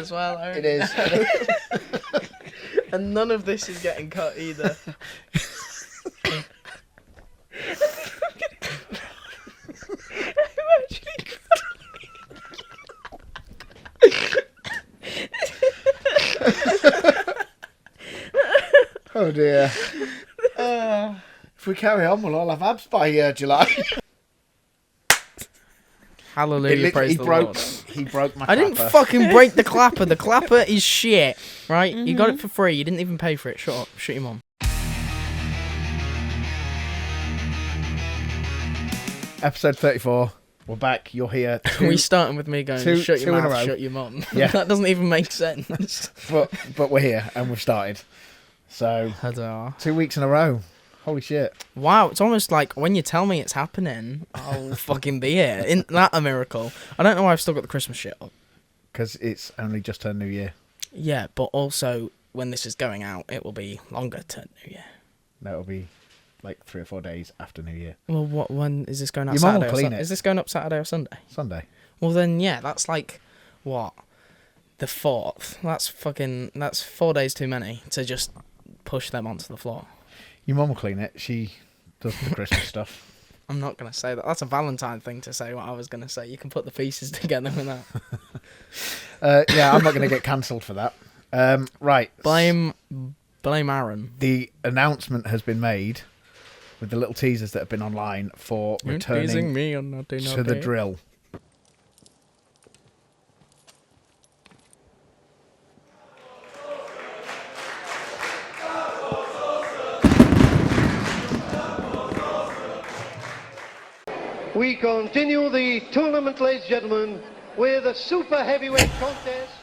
as well. It is. And none of this is getting cut either. Oh dear. If we carry on, we'll all have abs by July. Hallelujah, praise the Lord. He broke my I didn't clapper. fucking break the clapper. The clapper is shit, right? You got it for free. You didn't even pay for it. Shut up. Shut your mum. Episode 34. We're back. You're here. Are we starting with me going, shut your mouth, shut your mum? Yeah. That doesn't even make sense. But we're here and we've started. So, 2 weeks in a row. Holy shit. Wow, it's almost like when you tell me it's happening, I'll fucking be here. Isn't that a miracle? I don't know why I've still got the Christmas shit up. Because it's only just turned New Year. Yeah, but also, when this is going out, it will be longer to New Year. No, it'll be like 3 or 4 days after New Year. Well, when is this going out? Your mum Saturday will clean it. Is this going up Saturday or Sunday? Sunday. Well then, yeah, that's like, what? The 4th. That's 4 days too many to just push them onto the floor. Your mum will clean it. She does the Christmas stuff. I'm not going to say that. That's a Valentine thing to say, what I was going to say. You can put the pieces together with that. Yeah, I'm not going to get cancelled for that. Right. Blame Aaron. The announcement has been made with the little teasers that have been online for returning me or to the drill. We continue the tournament, ladies and gentlemen, with a super heavyweight contest.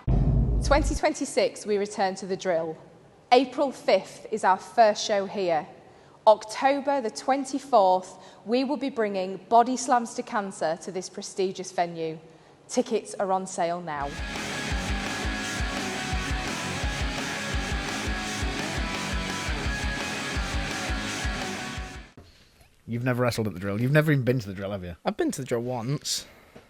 In 2026, we return to the drill. April 5th is our first show here. October the 24th, we will be bringing Body Slams to Cancer to this prestigious venue. Tickets are on sale now. You've never wrestled at the drill. You've never even been to the drill, have you? I've been to the drill once.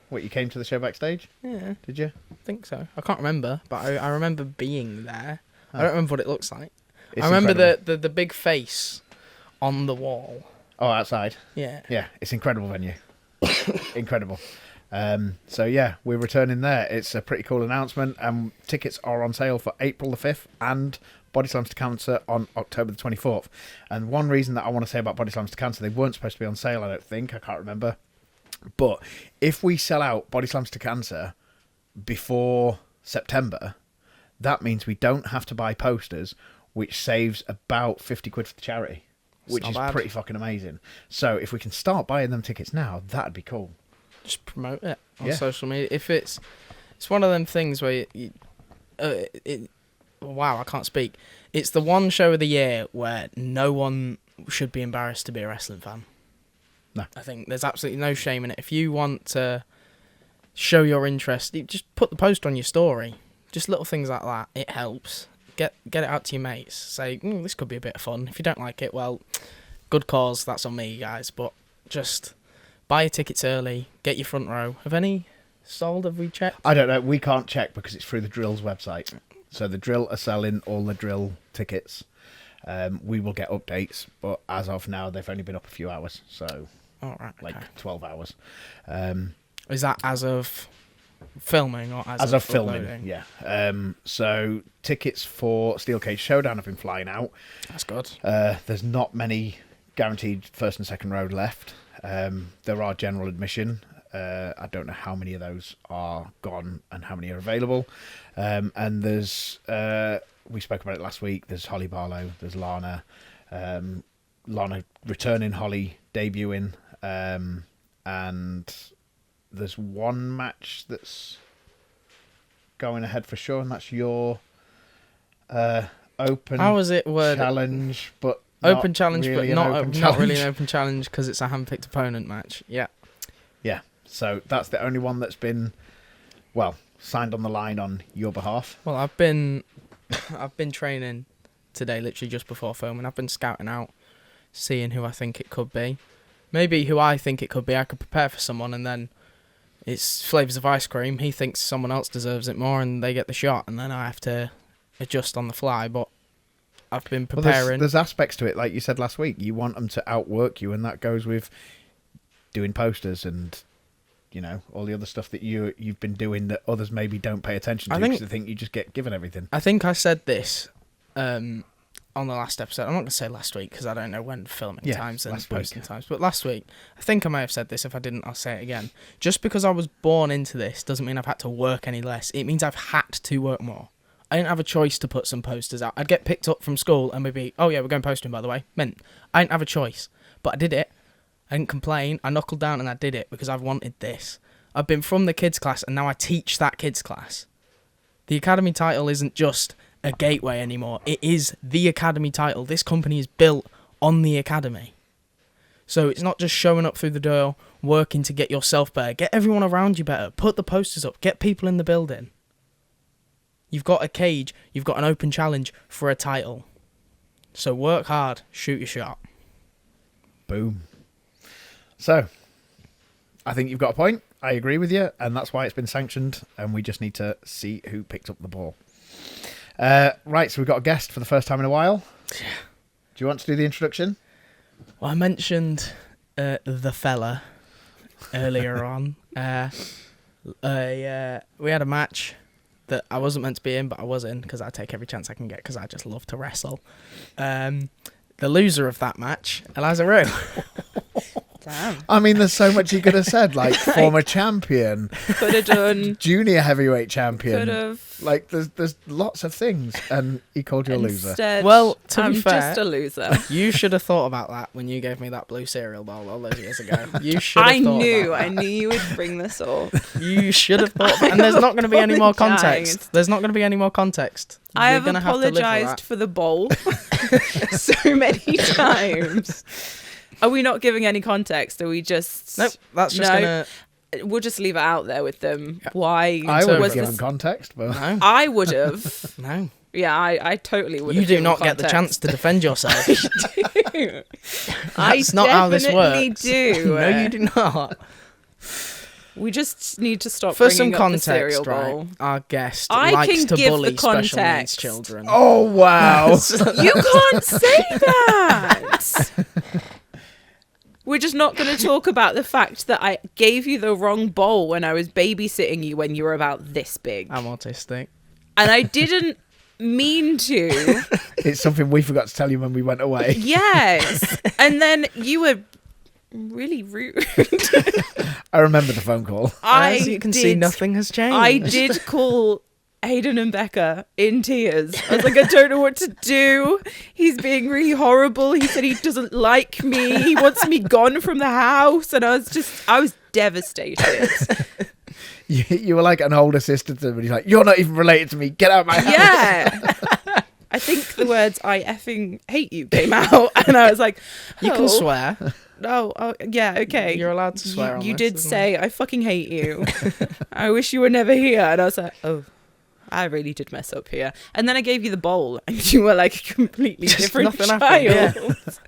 What, you came to the show backstage? Yeah. Did you? I think so. I can't remember, but I remember being there. Oh. I don't remember what it looks like. It's I remember incredible. the big face on the wall. Oh, outside? Yeah. Yeah, it's incredible venue. Incredible. So yeah, we're returning there. It's a pretty cool announcement. Tickets are on sale for April the 5th and Body Slams to Cancer on October the 24th. And one reason that I want to say about Body Slams to Cancer, they weren't supposed to be on sale, I don't think. I can't remember. But if we sell out Body Slams to Cancer before September, that means we don't have to buy posters, which saves about 50 quid for the charity, which is pretty fucking amazing. So if we can start buying them tickets now, that'd be cool. Just promote it on social media. If it's one of them things where wow, I can't speak. It's the one show of the year where no one should be embarrassed to be a wrestling fan. No. I think there's absolutely no shame in it. If you want to show your interest, you just put the post on your story. Just little things like that. It helps. Get it out to your mates. Say, this could be a bit of fun. If you don't like it, well, good cause. That's on me, guys. But just buy your tickets early. Get your front row. Have any sold? Have we checked? I don't know. We can't check because it's through the Drill's website. So the Drill are selling all the Drill tickets. We will get updates, but as of now, they've only been up a few hours. So, okay. 12 hours. Is that as of filming or as of uploading? filming? Yeah. So tickets for Steel Cage Showdown have been flying out. That's good. There's not many guaranteed first and second row left. There are general admission. I don't know how many of those are gone and how many are available. And there's, we spoke about it last week, there's Holly Barlow, there's Lana. Lana returning, Holly debuting. And there's one match that's going ahead for sure, and that's your open How was it worded? challenge, but Open challenge, really but not really an challenge. open challenge because it's a handpicked opponent match. Yeah. Yeah, so that's the only one that's been, signed on the line on your behalf. Well, I've been training today, literally just before filming. I've been scouting out seeing who I think it could be. Maybe who I think it could be, I could prepare for someone, and then it's flavours of ice cream. He thinks someone else deserves it more, and they get the shot, and then I have to adjust on the fly. But I've been preparing. Well, there's aspects to it, like you said last week. You want them to outwork you, and that goes with doing posters and, you know, all the other stuff that you've been doing that others maybe don't pay attention to because they think you just get given everything. I think I said this on the last episode. I'm not going to say last week because I don't know when filming times and posting times. But last week, I think I may have said this. If I didn't, I'll say it again. Just because I was born into this doesn't mean I've had to work any less. It means I've had to work more. I didn't have a choice to put some posters out. I'd get picked up from school and we'd be, oh yeah, we're going posting, by the way. Meant I didn't have a choice. But I did it. I didn't complain. I knuckled down and I did it because I've wanted this. I've been from the kids class and now I teach that kids class. The academy title isn't just a gateway anymore. It is the academy title. This company is built on the academy. So it's not just showing up through the door, working to get yourself better. Get everyone around you better. Put the posters up. Get people in the building. You've got a cage. You've got an open challenge for a title. So work hard. Shoot your shot. Boom. So, I think you've got a point. I agree with you, and that's why it's been sanctioned, and we just need to see who picked up the ball. Right, so we've got a guest for the first time in a while. Do you want to do the introduction? Well, I mentioned the fella earlier on. We had a match that I wasn't meant to be in, but I was in because I take every chance I can get because I just love to wrestle. The loser of that match, Eliza Roux. Damn. I mean, there's so much you could have said, like former champion, Could have done. junior heavyweight champion. Could have. Like, there's lots of things, and he called you a loser. Instead, Well, to I'm be fair, just a loser. you should have thought about that when you gave me that blue cereal bowl all those years ago. You should have I thought knew. about I knew you would bring this up. that. You should have thought about. And there's not going to be any more apologised. context. There's not going to be any more context. I You're have gonna have to live with apologised that. for the bowl so many times. Are we not giving any context? Are we just... Nope, that's just No. going to... We'll just leave it out there with them. Why I would have was given this... context, but No, I would have. no. Yeah, I totally would You have. do given not get the context. chance to defend yourself. That's not how this definitely works. do. No, you do not. We just need to stop For bringing some up context, the cereal right, bowl. our guest I likes can to give the bully special needs context. children. oh wow! You can't say that. We're just not going to talk about the fact that I gave you the wrong bowl when I was babysitting you when you were about this big. I'm autistic. And I didn't mean to. It's something we forgot to tell you when we went away. Yes. And then you were really rude. I remember the phone call. As you can see, nothing has changed. I did call Hayden and Becca in tears. I was like, I don't know what to do. He's being really horrible. He said he doesn't like me. He wants me gone from the house. And I was devastated. You were like an older sister to him, and he's like, "You're not even related to me. Get out of my house." Yeah. I think the words "I effing hate you" came out, and I was like, You can "Oh, swear. No, oh, yeah, okay. You're allowed to swear on You this, did isn't say, "I fucking hate you." I wish you were never here. And I was like, oh, I really did mess up here. And then I gave you the bowl, and you were like a completely Just different nothing child. happened,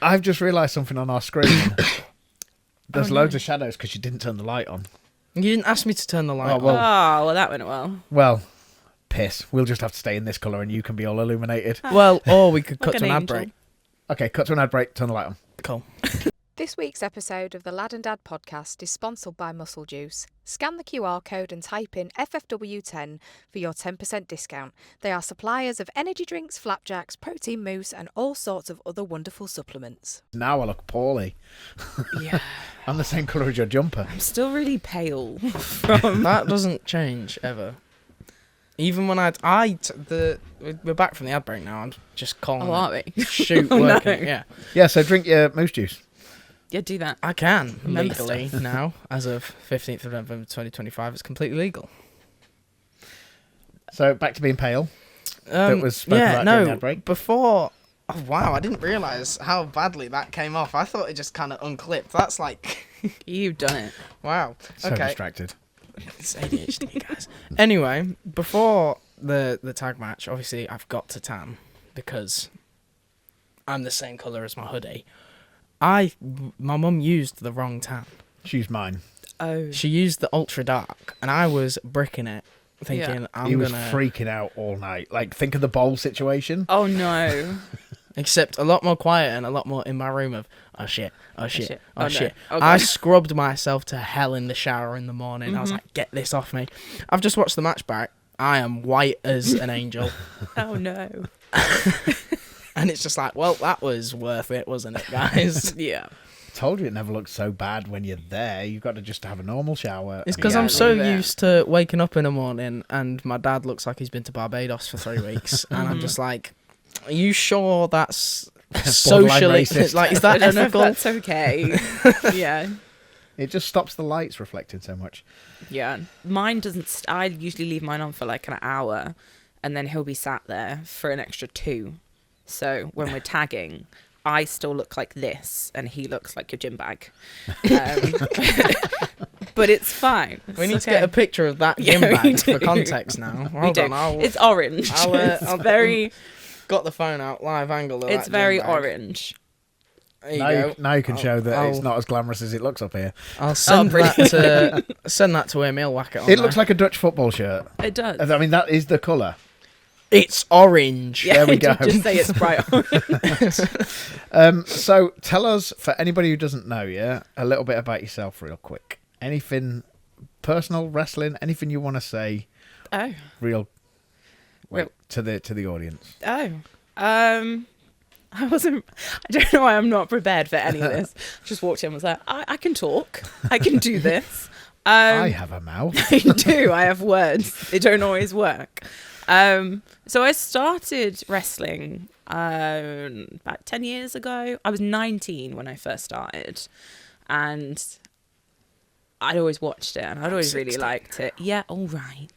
I've just realised something on our screen. There's Oh, loads of shadows because you didn't turn the light on. You didn't ask me to turn the light Oh, on. well. Oh, well, that went well. Well, piss. We'll just have to stay in this colour, and you can be all illuminated. Well, or we could Like cut to an an ad angel. break. Okay, cut to an ad break. Turn the light on. Cool. This week's episode of the Lad and Dad podcast is sponsored by Muscle Juice. Scan the QR code and type in FFW10 for your 10% discount. They are suppliers of energy drinks, flapjacks, protein mousse and all sorts of other wonderful supplements. Now I look poorly. Yeah. I'm the same colour as your jumper. I'm still really pale from... That doesn't change ever. Even when we're back from the ad break now. I'm just calling Oh, are it. we? Shoot, Oh, working. no. Yeah, Yeah, so drink your moose juice. Yeah, do that. I can Remember legally now. As of 15th of November 2025, it's completely legal. So back to being pale. That was spoken yeah, about no. during the ad break. Before, oh wow, I didn't realise how badly that came off. I thought it just kind of unclipped. That's like, You've done it. wow. So Okay, distracted. it's ADHD, guys. Anyway, before the tag match, obviously I've got to tan because I'm the same colour as my hoodie. My mum used the wrong tan. She's mine. Oh. She used the ultra dark, and I was bricking it, thinking He was freaking out all night. Like, think of the bowl situation. Oh no. Except a lot more quiet and a lot more in my room of, oh shit, oh shit, oh no. shit. Oh, I God. scrubbed myself to hell in the shower in the morning. I was like, get this off me. I've just watched the match back. I am white as an angel. Oh no. And it's just like, well, that was worth it, wasn't it, guys? Yeah. Told you it never looks so bad when you're there. You've got to just have a normal shower. It's because Yeah. I'm so Leave it. used to waking up in the morning and my dad looks like he's been to Barbados for 3 weeks. And I'm just like, are you sure that's socially... racist. Like, is I that don't know if ethical? that's okay. Yeah. It just stops the lights reflecting so much. Yeah. Mine doesn't... I usually leave mine on for like an hour and then he'll be sat there for an extra 2. So when we're tagging, I still look like this and he looks like your gym bag. But it's fine. We need to get a picture of that gym Yeah, we bag for do. context now. We Hold do. on, It's orange. I'll very... got the phone out, live angle of It's that very gym bag. orange. There you Now go. you, now you can show that it's I'll- not as glamorous as it looks up here. I'll send brilliant. that to him. He'll whack it on. It looks like a Dutch football shirt. It does. I mean, that is the colour. It's orange. Yeah, There we go. Just say it's bright orange. So tell us, for anybody who doesn't know you, a little bit about yourself real quick. Anything personal, wrestling, anything you want to say Oh. real Real- to the audience. Oh. I don't know why I'm not prepared for any of this. Just walked in and was like, I can talk. I can do this. I have a mouth. I do. I have words. They don't always work. So I started wrestling about 10 years ago. I was 19 when I first started. And I'd always watched it and I'd always really 16. liked it. Yeah, all right.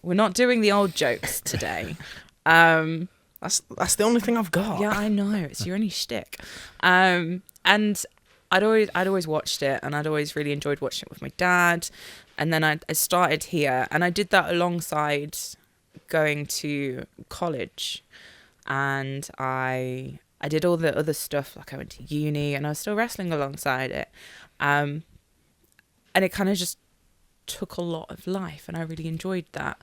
We're not doing the old jokes today. That's the only thing I've got. Yeah, I know. It's your only shtick. And I'd always watched it, and I'd always really enjoyed watching it with my dad. And then I started here, and I did that alongside going to college. And I did all the other stuff, like I went to uni, and I was still wrestling alongside it. And it kind of just took a lot of life, and I really enjoyed that.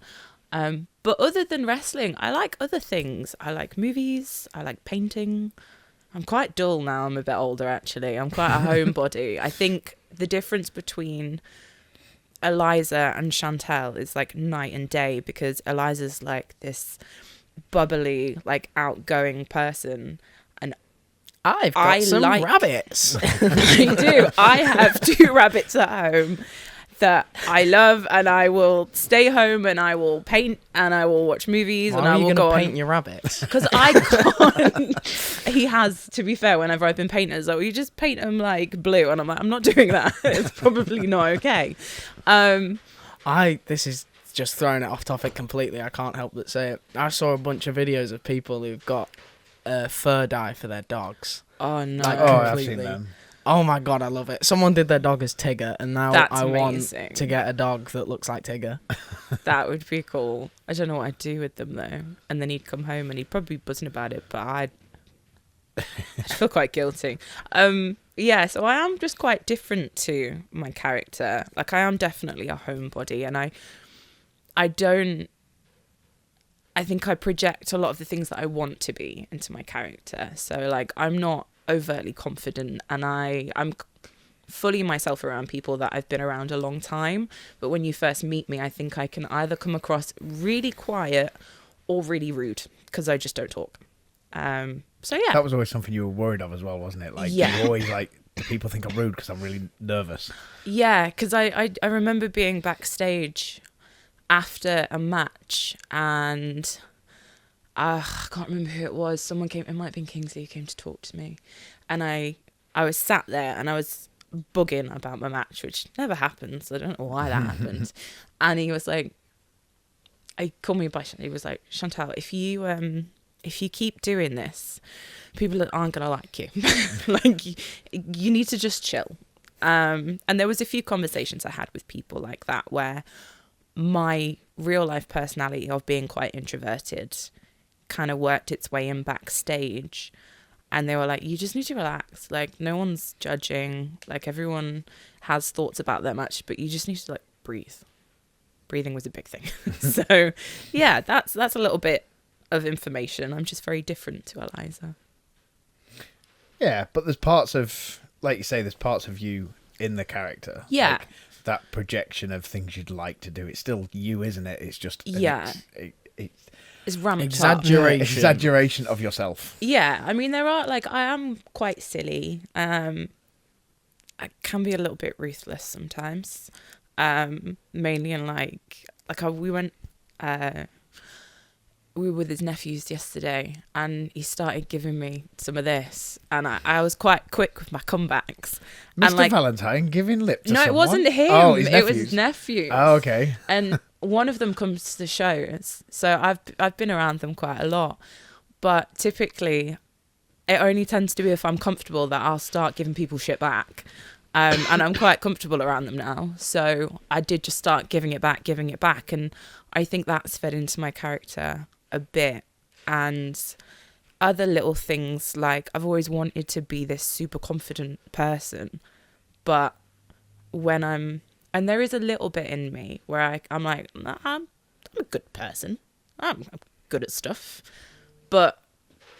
But other than wrestling, I like other things. I like movies. I like painting. I'm quite dull now. I'm a bit older, actually. I'm quite a homebody. I think the difference between Eliza and Chantel is like night and day, because Eliza's like this bubbly, like outgoing person. And I've got some like- rabbits. I do. I have 2 rabbits at home that I love, and I will stay home and I will paint and I will watch movies. Why and are I you will going go to paint on your rabbits? because I can't. He has, to be fair, whenever I've been painting, so you just paint them like blue, and I'm like, I'm not doing that. It's probably not okay. This is just throwing it off topic completely. I can't help but say it. I saw a bunch of videos of people who've got fur dye for their dogs. Oh no. Like, Oh, I've completely. seen them. Oh my god, I love it. Someone did their dog as Tigger, and now That's I amazing. want to get a dog that looks like Tigger. That would be cool. I don't know what I'd do with them though. And then he'd come home and he'd probably be buzzing about it, but I'd feel quite guilty. Yeah, so I am just quite different to my character. Like, I am definitely a homebody, and I think I project a lot of the things that I want to be into my character. So like, I'm not overtly confident, and I'm fully myself around people that I've been around a long time. But when you first meet me, I think I can either come across really quiet or really rude, because I just don't talk. So yeah. That was always something you were worried of as well, wasn't it? Like, Yeah. you were always like, do people think I'm rude because I'm really nervous? Yeah, because I remember being backstage after a match, and I can't remember who it was. Someone came, it might have been Kingsley, who came to talk to me. And I was sat there and I was bugging about my match, which never happens. I don't know why that happened. And he was like, he called me by, he was like, Chantal, if you keep doing this, people aren't going to like you. Like, you need to just chill. And there was a few conversations I had with people like that, where my real life personality of being quite introverted kind of worked its way in backstage. And they were like, you just need to relax. Like, no one's judging. Like, everyone has thoughts about their match, but you just need to, like, breathe. Breathing was a big thing. So, yeah, that's a little bit of information. I'm just very different to Eliza. Yeah, but there's parts of, like you say, there's parts of you in the character. Yeah. Like, that projection of things you'd like to do. It's still you, isn't it? It's just... It's ramped Exaggeration. up. Exaggeration of yourself. Yeah, I mean, there are, like, I am quite silly. I can be a little bit ruthless sometimes. Mainly in, we were with his nephews yesterday, and he started giving me some of this, and I was quite quick with my comebacks. Mr. And, like, Valentine giving lip to no, someone? it wasn't him. Oh, his it was nephews. his nephews. Oh, okay. And one of them comes to the shows, so I've been around them quite a lot. But typically, it only tends to be if I'm comfortable that I'll start giving people shit back. And I'm quite comfortable around them now. So I did just start giving it back. And I think that's fed into my character a bit. And other little things, like, I've always wanted to be this super confident person. But when and there is a little bit in me where I'm like, nah, I'm a good person. I'm good at stuff. But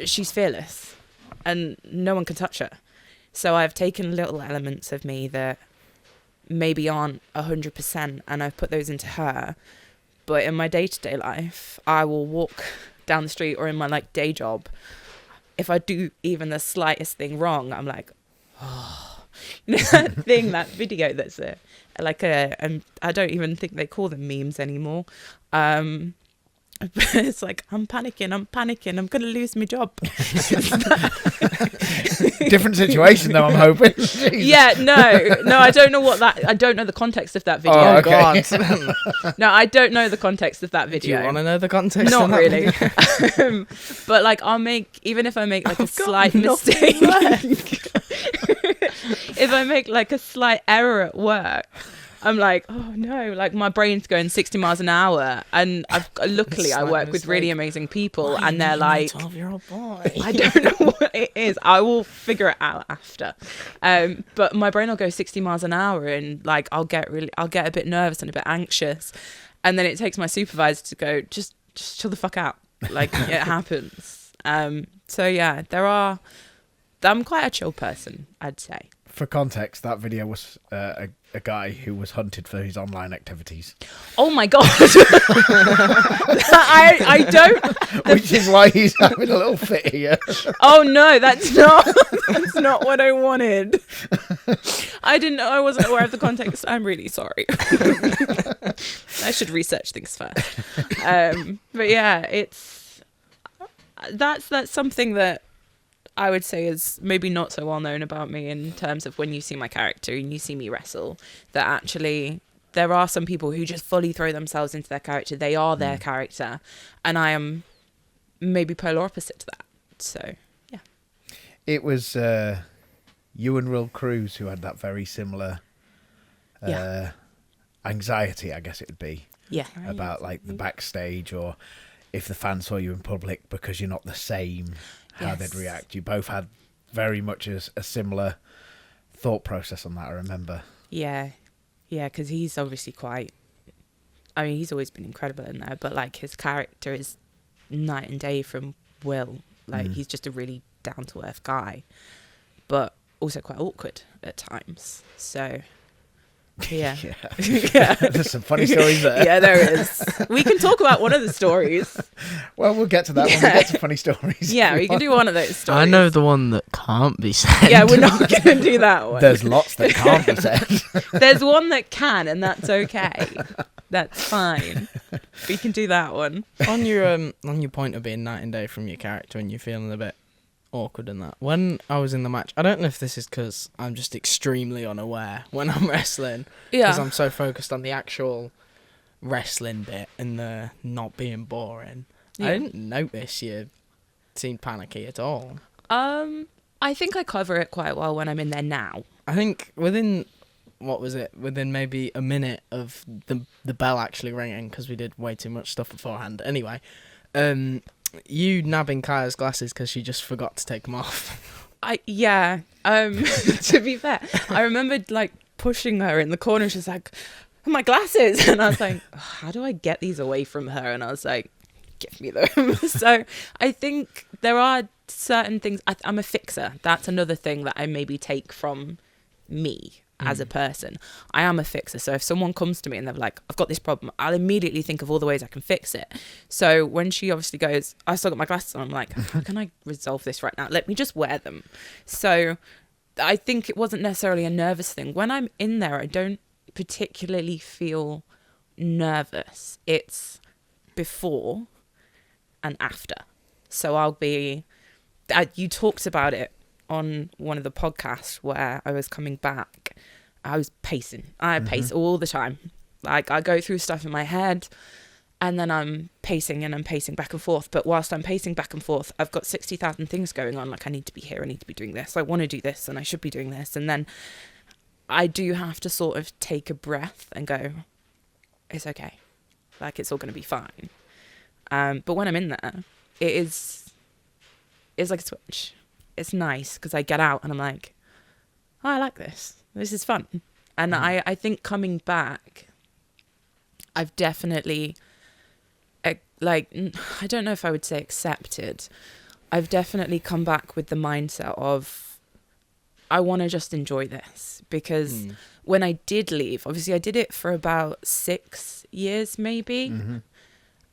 she's fearless and no one can touch her. So I've taken little elements of me that maybe aren't 100% and I've put those into her. But in my day-to-day life, I will walk down the street or in my, like, day job. If I do even the slightest thing wrong, I'm like, oh. You know that thing, that video that's I don't even think they call them memes anymore. But it's like, I'm panicking, I'm going to lose my job. Different situation though, I'm hoping. Yeah, no, I don't know I don't know the context of that video. Oh, okay. God. No, I don't know the context of that Do video. you want to know the context? Not of that really. video? But, like, even if I make, like, a slight mistake, if I make, like, a slight error at work, I'm like, oh no, like, my brain's going 60 miles an hour, and luckily I work with really amazing people, and they're like, 12-year-old boy. I don't know what it is. I will figure it out after. But my brain will go 60 miles an hour, and, like, I'll get a bit nervous and a bit anxious, and then it takes my supervisor to go, just chill the fuck out. Like, it happens. So yeah, I'm quite a chill person, I'd say. For context, that video was a guy who was hunted for his online activities. Oh my god! I don't. Which is why he's having a little fit here. Oh no, that's not what I wanted. I didn't know. I wasn't aware of the context. I'm really sorry. I should research things first. But yeah, that's something that I would say is maybe not so well known about me, in terms of when you see my character and you see me wrestle, that actually there are some people who just fully throw themselves into their character. They are their character, and I am maybe polar opposite to that. So yeah, it was you and Will Cruz who had that very similar anxiety, I guess it would be, about, like, the backstage, or if the fans saw you in public because you're not the same, how they'd react. You both had very much a similar thought process on that, I remember. Yeah, because he's obviously he's always been incredible in there, but, like, his character is night and day from Will. Like, he's just a really down-to-earth guy, but also quite awkward at times. So yeah. There's some funny stories there. Yeah, there is. We can talk about one of the stories. Well, we'll get to that when we get to funny stories. Yeah, we can do one of those stories. I know the one that can't be said. Yeah, we're not going to do that one. There's lots that can't be said. There's one that can, and that's okay. That's fine. We can do that one. On your point of being night and day from your character, and you're feeling a bit awkward in that. When I was in the match, I don't know if this is because I'm just extremely unaware when I'm wrestling. Because I'm so focused on the actual wrestling bit and the not being boring. I didn't notice you seemed panicky at all. I think I cover it quite well when I'm in there now. I think within maybe a minute of the bell actually ringing, because we did way too much stuff beforehand. Anyway, You nabbing Kaya's glasses because she just forgot to take them off. Yeah. To be fair, I remembered like pushing her in the corner. She's like, my glasses. And I was like, how do I get these away from her? And I was like, give me them. So I think there are certain things. I'm a fixer. That's another thing that I maybe take from me as a person. I am a fixer. So if someone comes to me and they're like, I've got this problem, I'll immediately think of all the ways I can fix it. So when she obviously goes, I still got my glasses on, I'm like, how can I resolve this right now? Let me just wear them. So I think it wasn't necessarily a nervous thing. When I'm in there, I don't particularly feel nervous. It's before and after. So I'll be, you talked about it on one of the podcasts where I was coming back. I was pacing. I pace all the time. Like I go through stuff in my head and then I'm pacing and I'm pacing back and forth. But whilst I'm pacing back and forth, I've got 60,000 things going on. Like I need to be here. I need to be doing this. I want to do this and I should be doing this. And then I do have to sort of take a breath and go, it's okay. Like it's all going to be fine. But when I'm in there, it's like a switch. It's nice because I get out and I'm like, oh, I like this. This is fun. And I think coming back, I've definitely, like, I don't know if I would say accepted. I've definitely come back with the mindset of, I want to just enjoy this. Because when I did leave, obviously I did it for about 6 years maybe.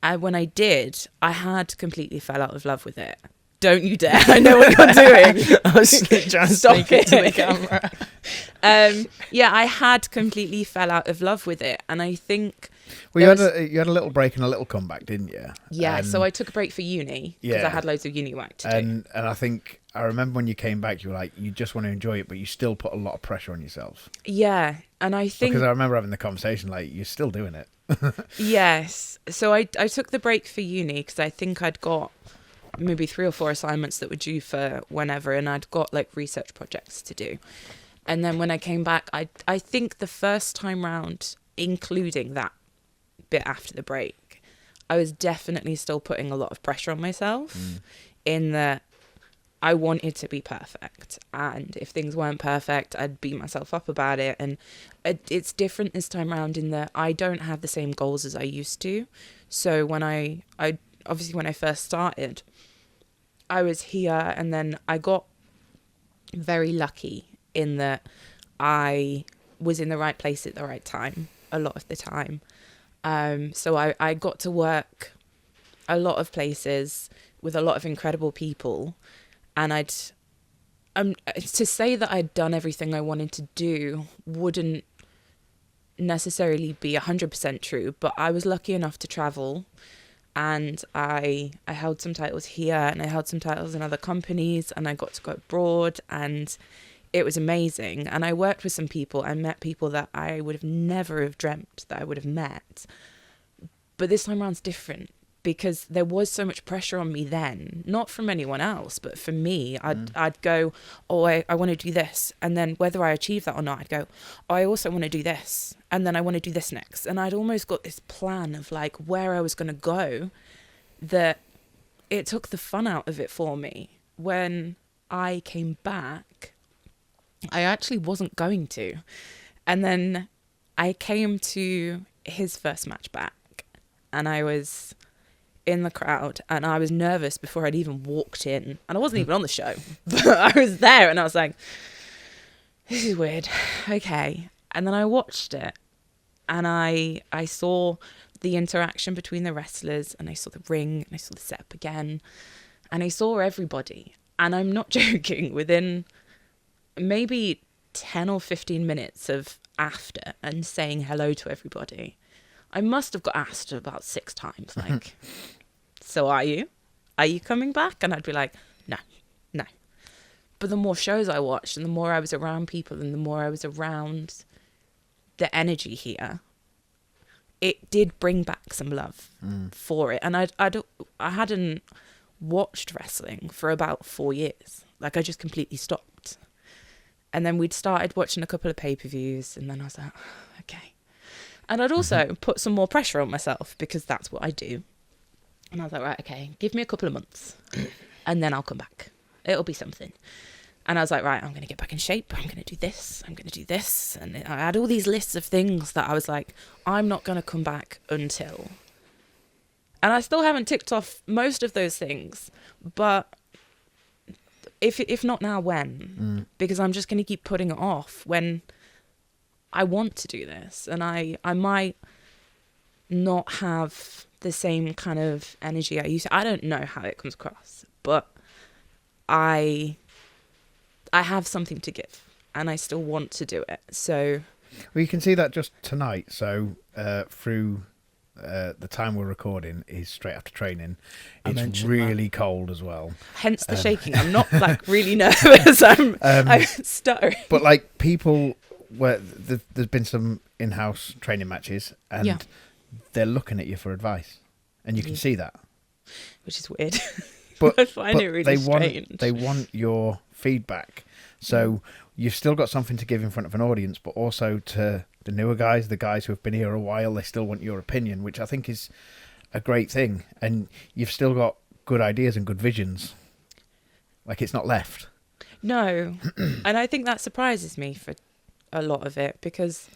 And when I did, I had completely fell out of love with it. Don't you dare. I know what you're doing. I was trying to sneak it to the camera. Yeah, I had completely fell out of love with it. And I think... Well, you had a little break and a little comeback, didn't you? Yeah, so I took a break for uni because I had loads of uni work to do. And I think, I remember when you came back, you were like, you just want to enjoy it, but you still put a lot of pressure on yourself. Yeah, and I think... Because I remember having the conversation, like, you're still doing it. Yes. So I took the break for uni because I think I'd got maybe 3 or 4 assignments that were due for whenever, and I'd got like research projects to do. And then when I came back, I think the first time round, including that bit after the break, I was definitely still putting a lot of pressure on myself in that I wanted to be perfect. And if things weren't perfect, I'd beat myself up about it. And it's different this time around in that I don't have the same goals as I used to. So when I obviously when I first started, I was here and then I got very lucky in that I was in the right place at the right time a lot of the time. So I got to work a lot of places with a lot of incredible people, and to say that I'd done everything I wanted to do wouldn't necessarily be 100% true, but I was lucky enough to travel, and I held some titles here and I held some titles in other companies, and I got to go abroad, and it was amazing. And I worked with some people. I met people that I would have never have dreamt that I would have met. But this time around it's different because there was so much pressure on me then, not from anyone else, but for me. I'd go, oh, I want to do this. And then whether I achieve that or not, I'd go, oh, I also want to do this. And then I want to do this next. And I'd almost got this plan of like where I was going to go, that it took the fun out of it for me. When I came back, I actually wasn't going to. And then I came to his first match back and I was in the crowd and I was nervous before I'd even walked in. And I wasn't even on the show, but I was there and I was like, this is weird. Okay. And then I watched it and I saw the interaction between the wrestlers, and I saw the ring and I saw the setup again and I saw everybody. And I'm not joking, within maybe 10 or 15 minutes of after and saying hello to everybody, I must have got asked about 6 times, like, so are you coming back? And I'd be like, no. But the more shows I watched and the more I was around people and the more I was around the energy here, it did bring back some love for it. And I hadn't watched wrestling for about 4 years. Like I just completely stopped. And then we'd started watching a couple of pay-per-views and then I was like, okay. And I'd also put some more pressure on myself because that's what I do. And I was like, right, okay, give me a couple of months and then I'll come back. It'll be something. And I was like, right, I'm going to get back in shape. I'm going to do this. I'm going to do this. And I had all these lists of things that I was like, I'm not going to come back until. And I still haven't ticked off most of those things. But if not now, when? Because I'm just going to keep putting it off when I want to do this. And I might not have the same kind of energy I used to. I don't know how it comes across, but I have something to give and I still want to do it. So well, you can see that just tonight. So through the time we're recording is straight after training. It's really cold as well. Hence the shaking. I'm not like really nervous. I'm stuttering. But like people, where there's been some in-house training matches and they're looking at you for advice, and you can see that, which is weird. But I find it really strange. They want your feedback, so you've still got something to give in front of an audience, but also to the newer guys, the guys who have been here a while, they still want your opinion, which I think is a great thing. And you've still got good ideas and good visions. Like, it's not left. No. And I think that surprises me for a lot of it, because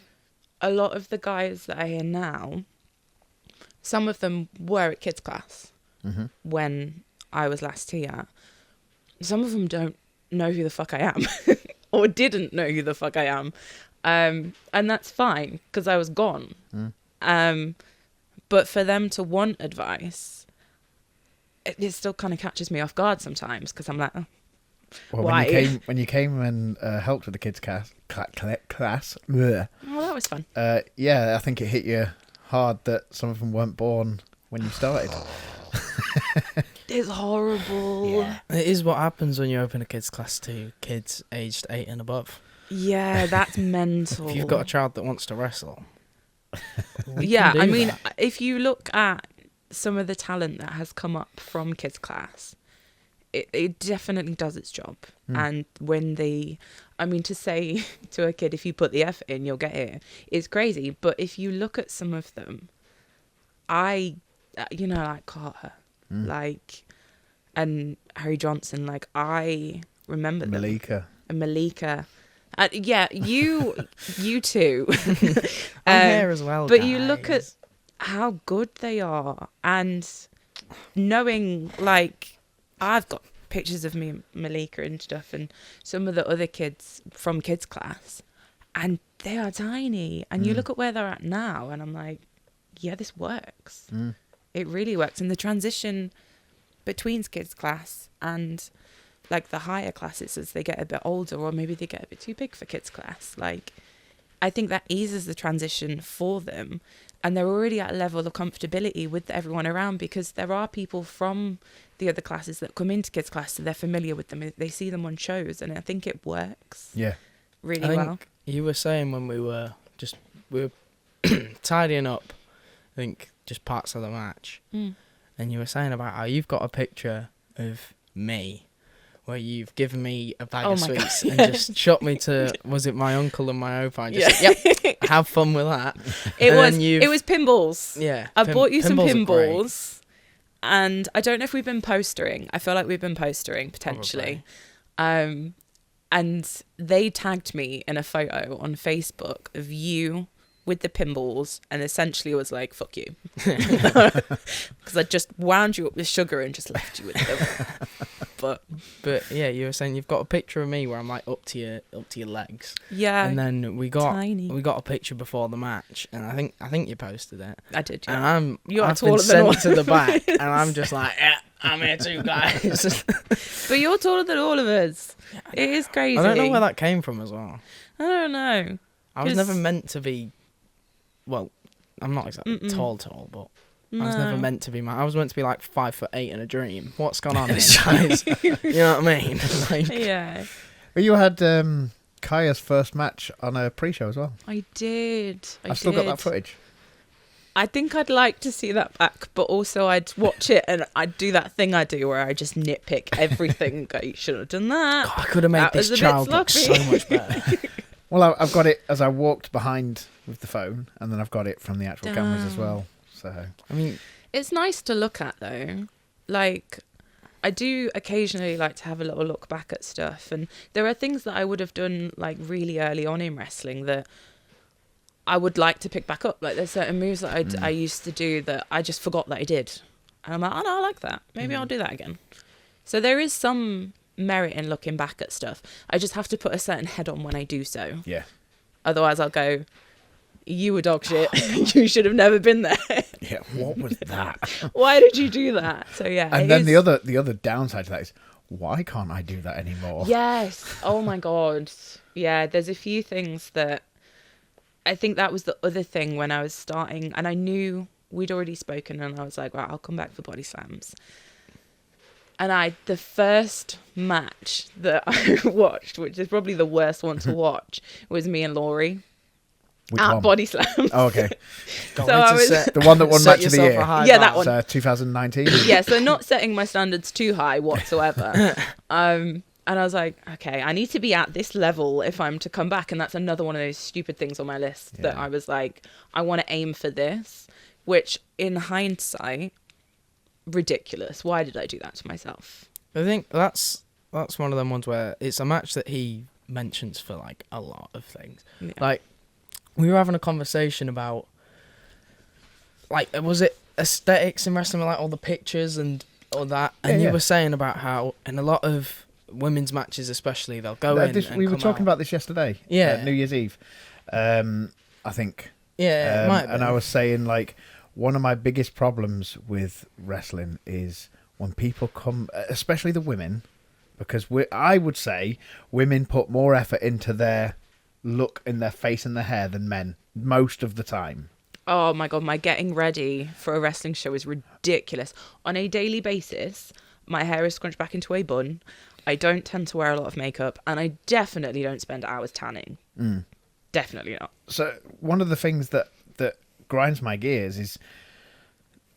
a lot of the guys that I hear now, some of them were at kids class when I was last here. Some of them don't know who the fuck I am or didn't know who the fuck I am. And that's fine because I was gone. But for them to want advice, it still kind of catches me off guard sometimes because I'm like, oh, well, why? When you came and helped with the kids class, oh, that was fun. Yeah, I think it hit you hard that some of them weren't born when you started. It's horrible. Yeah. It is what happens when you open a kids class to kids aged 8 and above. Yeah, that's mental. If you've got a child that wants to wrestle. Yeah, I mean, if you look at some of the talent that has come up from kids class, it definitely does its job. And when to say to a kid, if you put the effort in, you'll get here, it's crazy. But if you look at some of them, like Carter, and Harry Johnson, like, I remember them. Malika. You too. I'm here as well, but guys. you look at how good they are, and knowing, like, I've got pictures of me and Malika and stuff, and some of the other kids from kids class, and they are tiny. And you look at where they're at now, and I'm like, yeah, this works. It really works. And the transition between kids class and like the higher classes as they get a bit older, or maybe they get a bit too big for kids class, like, I think that eases the transition for them, and they're already at a level of comfortability with everyone around, because there are people from the other classes that come into kids class, so they're familiar with them, they see them on shows, and I think it works really well. You were saying when we were tidying up, I think just parts of the match, and you were saying about how you've got a picture of me where you've given me a bag of sweets and just shot me to, was it my uncle and my opa? And just said, yep, have fun with that. It was pinballs. Yeah. I bought you some pinballs, and I don't know if we've been postering. I feel like we've been postering potentially. And they tagged me in a photo on Facebook of you with the pinballs, and essentially was like, fuck you. Because I just wound you up with sugar and just left you with them. But yeah, you were saying you've got a picture of me where I'm like up to your legs. Yeah. And then we got tiny. a picture before the match, and I think you posted it. I did, yeah. And I've been sent to the back, and I'm just like, yeah, I'm here too, guys. But you're taller than all of us. It is crazy. I don't know where that came from as well. I don't know. I was never meant to be. Well, I'm not exactly tall, but I was never meant to be. I was meant to be like 5'8" in a dream. What's gone on here, guys? You know what I mean? Like, yeah. Well, you had Kaya's first match on a pre-show as well. I did. I've still got that footage. I think I'd like to see that back, but also I'd watch it and I'd do that thing I do where I just nitpick everything. Go, you should have done that. God, I could have made this child look so much better. Well, I've got it as I walked behind with the phone, and then I've got it from the actual cameras as well. So, I mean, It's nice to look at, though. Like, I do occasionally like to have a little look back at stuff, and there are things that I would have done like really early on in wrestling that I would like to pick back up. Like, there's certain moves that I used to do that I just forgot that I did, and I'm like, oh no, I like that. Maybe I'll do that again. So there is some merit in looking back at stuff. I just have to put a certain head on when I do so. Yeah. Otherwise, I'll go, you were dog shit. You should have never been there. Yeah, what was that? Why did you do that? So yeah. And then the other downside to that is, why can't I do that anymore? Yes. Oh my God. Yeah, there's a few things that I think that was the other thing when I was starting, and I knew we'd already spoken, and I was like, right, I'll come back for body slams. And the first match that I watched, which is probably the worst one to watch, was me and Laurie. Which at one? Body Slams. Oh, okay. So I was The one that won Match of the Year. Yeah, that one. 2019. Yeah, so not setting my standards too high whatsoever. And I was like, okay, I need to be at this level if I'm to come back. And that's another one of those stupid things on my list that I was like, I want to aim for this, which in hindsight, ridiculous. Why did I do that to myself? I think that's one of them ones where it's a match that he mentions for like a lot of things. Yeah. Like, we were having a conversation about, like, was it aesthetics in wrestling, like all the pictures and all that? And you were saying about how in a lot of women's matches, especially, they'll go in. We were talking about this yesterday. Yeah, New Year's Eve. I think. Yeah, it might have been. And I was saying, like, one of my biggest problems with wrestling is when people come, especially the women, because I would say women put more effort into their look in their face and their hair than men most of the time. Oh my God, my getting ready for a wrestling show is ridiculous. On a daily basis, my hair is scrunched back into a bun. I don't tend to wear a lot of makeup, and I definitely don't spend hours tanning. Definitely not. So one of the things that grinds my gears is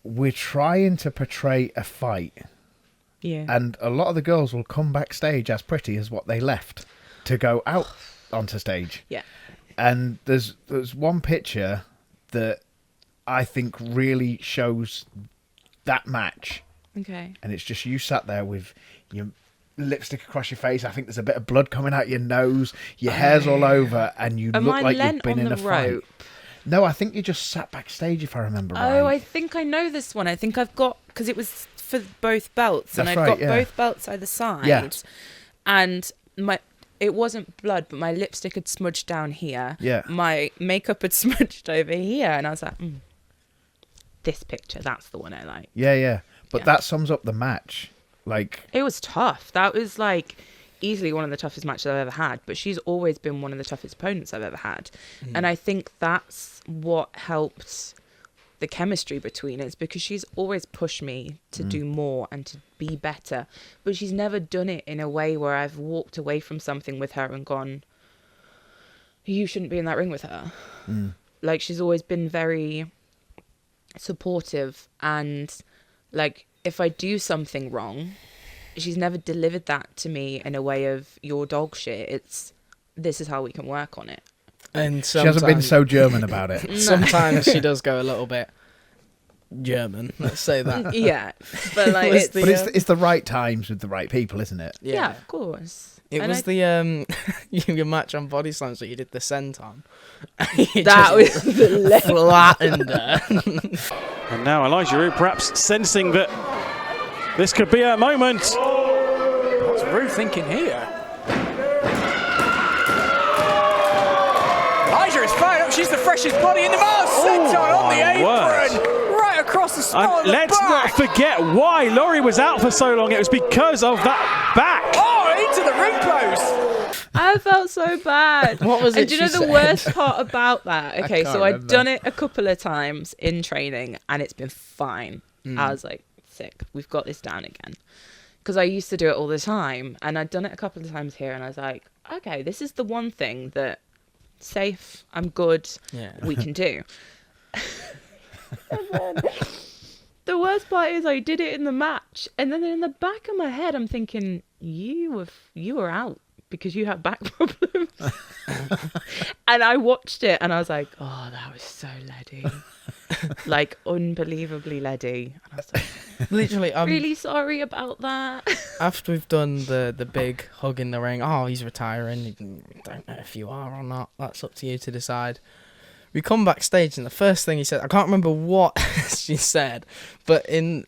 we're trying to portray a fight. Yeah. And a lot of the girls will come backstage as pretty as what they left to go out onto stage. Yeah. And there's one picture that I think really shows that match. Okay. And it's just you sat there with your lipstick across your face. I think there's a bit of blood coming out your nose. Your hair's all over, and you look like you've been in a fight. No, I think you just sat backstage, if I remember right. Oh, I think I know this one. I think I've got, because it was for both belts, and That's I've right, got both belts either side. Yeah. And it wasn't blood, but my lipstick had smudged down here. Yeah. My makeup had smudged over here, and I was like, this picture, that's the one I like. Yeah. But that sums up the match. Like, it was tough. That was like easily one of the toughest matches I've ever had, but she's always been one of the toughest opponents I've ever had. And I think that's what helped the chemistry between us, because she's always pushed me to do more and to be better, but she's never done it in a way where I've walked away from something with her and gone, you shouldn't be in that ring with her. Like, she's always been very supportive, and like, if I do something wrong, she's never delivered that to me in a way of, you're dog shit. It's, this is how we can work on it. And she hasn't been so German about it. No. Sometimes she does go a little bit German, let's say that. Yeah, but like, it's the right times with the right people, isn't it? Yeah, of course. It was your match on Body Slams that you did the scent on. That was the flattened her. And now Eliza Roux perhaps sensing that this could be her moment. What's Roux thinking here? Eliza is fired up. She's the freshest body in the world. Senton on the apron. Right across the small of the let's back. not forget why Laurie was out for so long. It was because of that back. Oh, into the ring post. I felt so bad. What was it? And do you know the worst part about that? Okay, so I'd done it a couple of times in training, and it's been fine. I was like, sick. We've got this down again. Because I used to do it all the time, and I'd done it a couple of times here, and I was like, okay, this is the one thing that safe, I'm good, we can do. And then the worst part is I did it in the match, and then in the back of my head I'm thinking, you were out because you have back problems. And I watched it and I was like, oh, that was so leady. like unbelievably leady. And I was like, Literally, I'm really sorry about that. after we've done the big hug in the ring. Oh, he's retiring. Don't know if you are or not. That's up to you to decide. We come backstage, and the first thing he said, I can't remember what she said, but to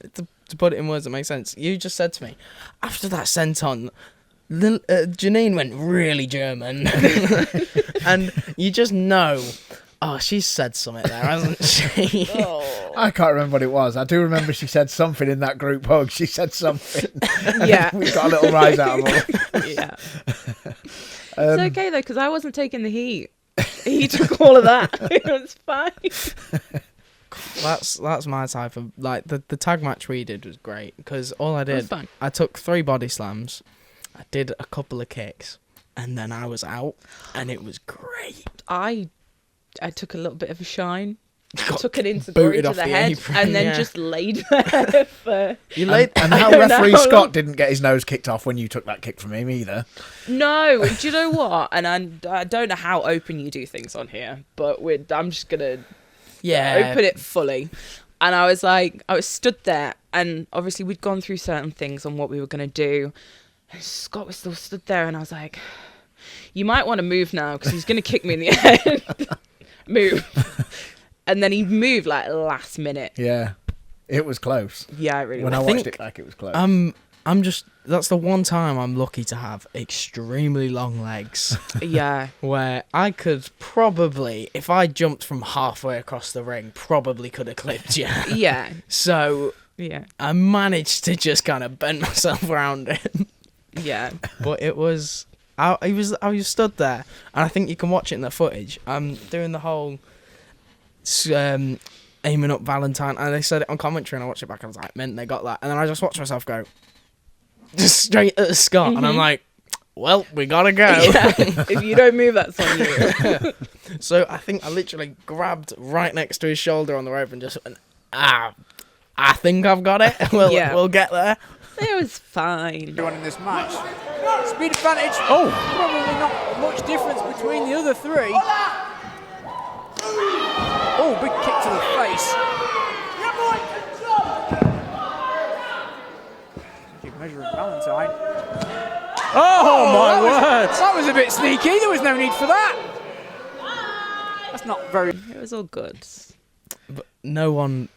put it in words that make sense, you just said to me, after that senton, Janine went really German. And you just know, oh, she's said something there, hasn't she? I can't remember what it was. I do remember she said something in that group hug. She said something. Yeah. We got a little rise out of her. Yeah. It's okay, though, because I wasn't taking the heat. He took all of that. It was fine. That's my type of, like, the tag match we did was great, because all I did, fun. I took 3 body slams, I did a couple of kicks, and then I was out, and it was great. I took a little bit of a shine. Got Took it into booted to off the the head apron, and then yeah. just laid there for... You laid And how referee Scott didn't get his nose kicked off when you took that kick from him either. No, do you know what? And I don't know how open you do things on here, but I'm just going to open it fully. And I was stood there, and obviously we'd gone through certain things on what we were going to do. And Scott was still stood there, and I was like, you might want to move now, because he's going to kick me in the head. Move. And then he moved like last minute. Yeah. It was close. Yeah, it really When was. I watched it back, it was close. That's the one time I'm lucky to have extremely long legs. Yeah. Where I could probably, if I jumped from halfway across the ring, probably could have clipped you. Yeah. So Yeah. I managed to just kind of bend myself around it. Yeah. But it was, I was stood there, and I think you can watch it in the footage. I'm doing the whole aiming up Valentine, and they said it on commentary, and I watched it back, and I was like, man, they got that. And then I just watched myself go just straight at Scott, and I'm like, well, we gotta go. Yeah. If you don't move, that's on you. So I think I literally grabbed right next to his shoulder on the rope and just went, I think I've got it. We'll get there. It was fine. Everyone in this match. Speed advantage. Oh, probably not much difference between the other 3. Oh, big kick to the face. Keep measuring Valentine. Oh, my word! That was a bit sneaky. There was no need for that. That's not very. It was all good. But no one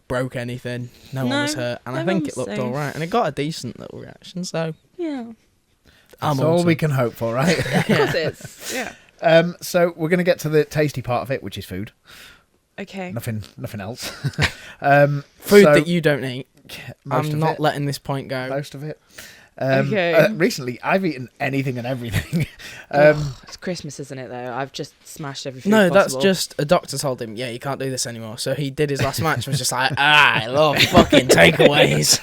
broke anything. No one was hurt, and I think it looked all right, and it got a decent little reaction. So Yeah. That's all we can hope for, right? Of course it is. Yeah. So we're going to get to the tasty part of it, which is food. Okay. Nothing else. Food that you don't eat. Most I'm of not it. letting this point go. Most of it. Okay. Recently, I've eaten anything and everything. It's Christmas, isn't it, though? I've just smashed everything. No, possible. that's just a doctor told him, yeah, you can't do this anymore. So he did his last match, was just like, I love fucking takeaways.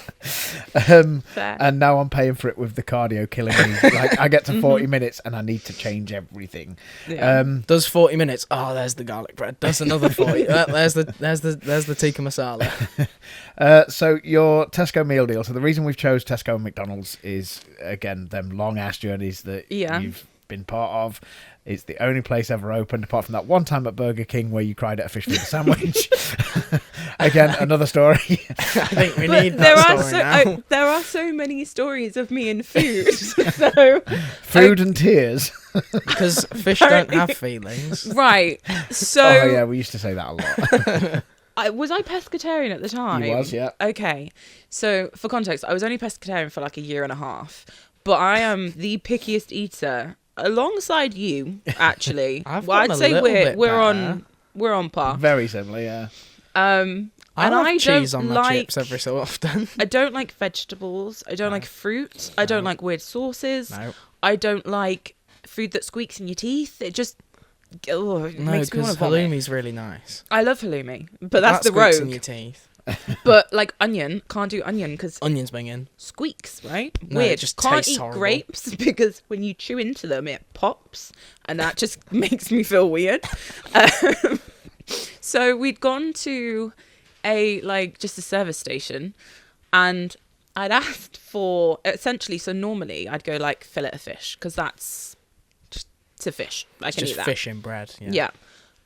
Fair. And now I'm paying for it with the cardio killing me. Like I get to 40 minutes and I need to change everything. Yeah. Does 40 minutes? Oh, there's the garlic bread. Does another 40. There's the tikka masala. So your Tesco meal deal. So the reason we've chose Tesco and McDonald's is, again, them long ass journeys that you've been part of. It's the only place ever opened, apart from that one time at Burger King where you cried at a fish finger sandwich. Again, another story. I think we need that story now. There are so many stories of me in food. So Food and tears. Because fish don't have feelings. right. So Oh yeah, we used to say that a lot. was I pescatarian at the time? You was, yeah. Okay. So for context, I was only pescatarian for like a year and a half, but I am the pickiest eater alongside you. Actually, I've well, gotten I'd a say little bit we're on par. Very similar, yeah. And I love I cheese don't on my like chips every so often. I don't like vegetables. I don't like fruit. I don't like weird sauces. No. I don't like food that squeaks in your teeth. It just it No, makes me want because to vomit. halloumi's really nice. I love halloumi, but that's that the squeaks in rogue. your teeth. But like onion, can't do onion because Onions banging. squeaks, right? No, it Weird. just Can't tastes eat horrible. grapes because when you chew into them, it pops, and that just makes me feel weird. So we'd gone to just a service station, and I'd asked for essentially. So normally I'd go like fillet of fish because that's just it's a fish. I It's can just eat that. fish in bread. Yeah.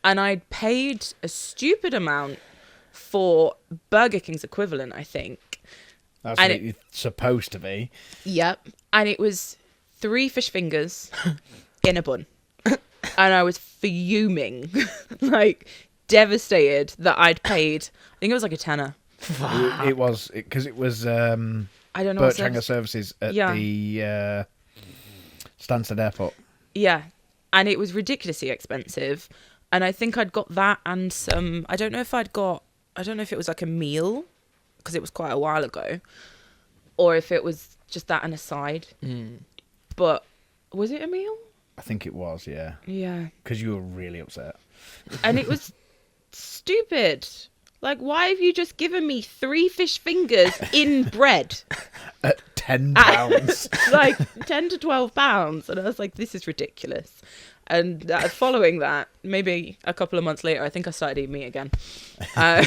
And I'd paid a stupid amount for Burger King's equivalent, I think. That's And what it's supposed to be. Yep. And it was 3 fish fingers in a bun. And I was fuming, like devastated that I'd paid, I think it was like a tenner. It was, because it was I don't know. Birch Hanger Services at the Stansted Airport. Yeah. And it was ridiculously expensive. And I think I'd got that and some, I don't know if it was like a meal, because it was quite a while ago, or if it was just that and a side. But was it a meal? I think it was, yeah. Yeah. Because you were really upset. And it was stupid. Like, why have you just given me 3 fish fingers in bread? At £10. Like, 10 to £12. And I was like, this is ridiculous. And following that, maybe a couple of months later, I think I started eating meat again. Are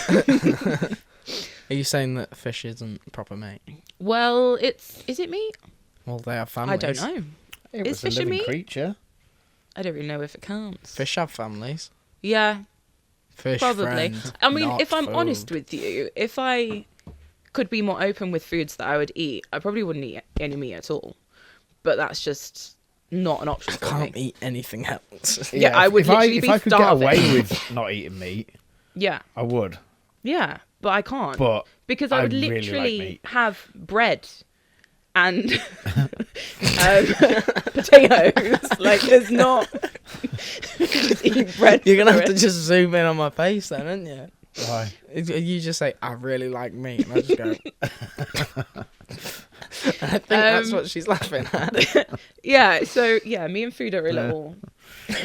you saying that fish isn't proper meat? Well, is it meat? Well, they have families. I don't know. It Is was fish a a living meat? creature. I don't really know if it counts. Fish have families. Yeah, Fish probably. friend, I mean, not if I'm food. honest with you, if I could be more open with foods that I would eat, I probably wouldn't eat any meat at all. But that's just not an option I for can't me. eat anything else. Yeah, I would if literally be if I could get starving. away with not eating meat, Yeah, I would. yeah, but I can't. But because I would really like literally meat. have bread and potatoes. Like, there's not just eat bread. You're gonna for have to it. just zoom in on my face then, aren't you? Why? You just say, I really like meat, and I just go. I think that's what she's laughing at. Yeah, so yeah, me and food are a little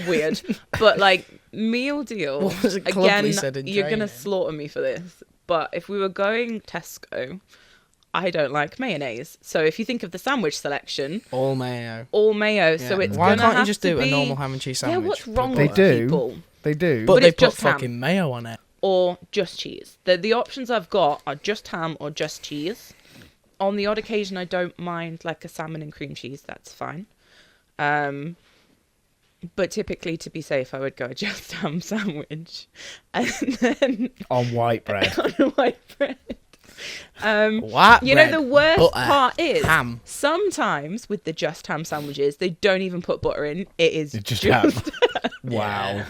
weird, but like meal deal What was it Clubly again. said in You're gonna training? slaughter me for this, but if we were going Tesco, I don't like mayonnaise. So if you think of the sandwich selection, All mayo. all mayo, Yeah. so it's Why gonna can't you have just to do a be- normal ham and cheese sandwich? Yeah, what's wrong They with do. people? They do. But But they it's put just ham. fucking mayo on it. Or just cheese. The options I've got are just ham or just cheese. On the odd occasion, I don't mind like a salmon and cream cheese. That's fine. But typically, to be safe, I would go just ham sandwich, and then on white bread. on a white bread. What? You know, the worst butter, part is ham. sometimes with the just ham sandwiches, they don't even put butter in. It is It's just just ham. Wow.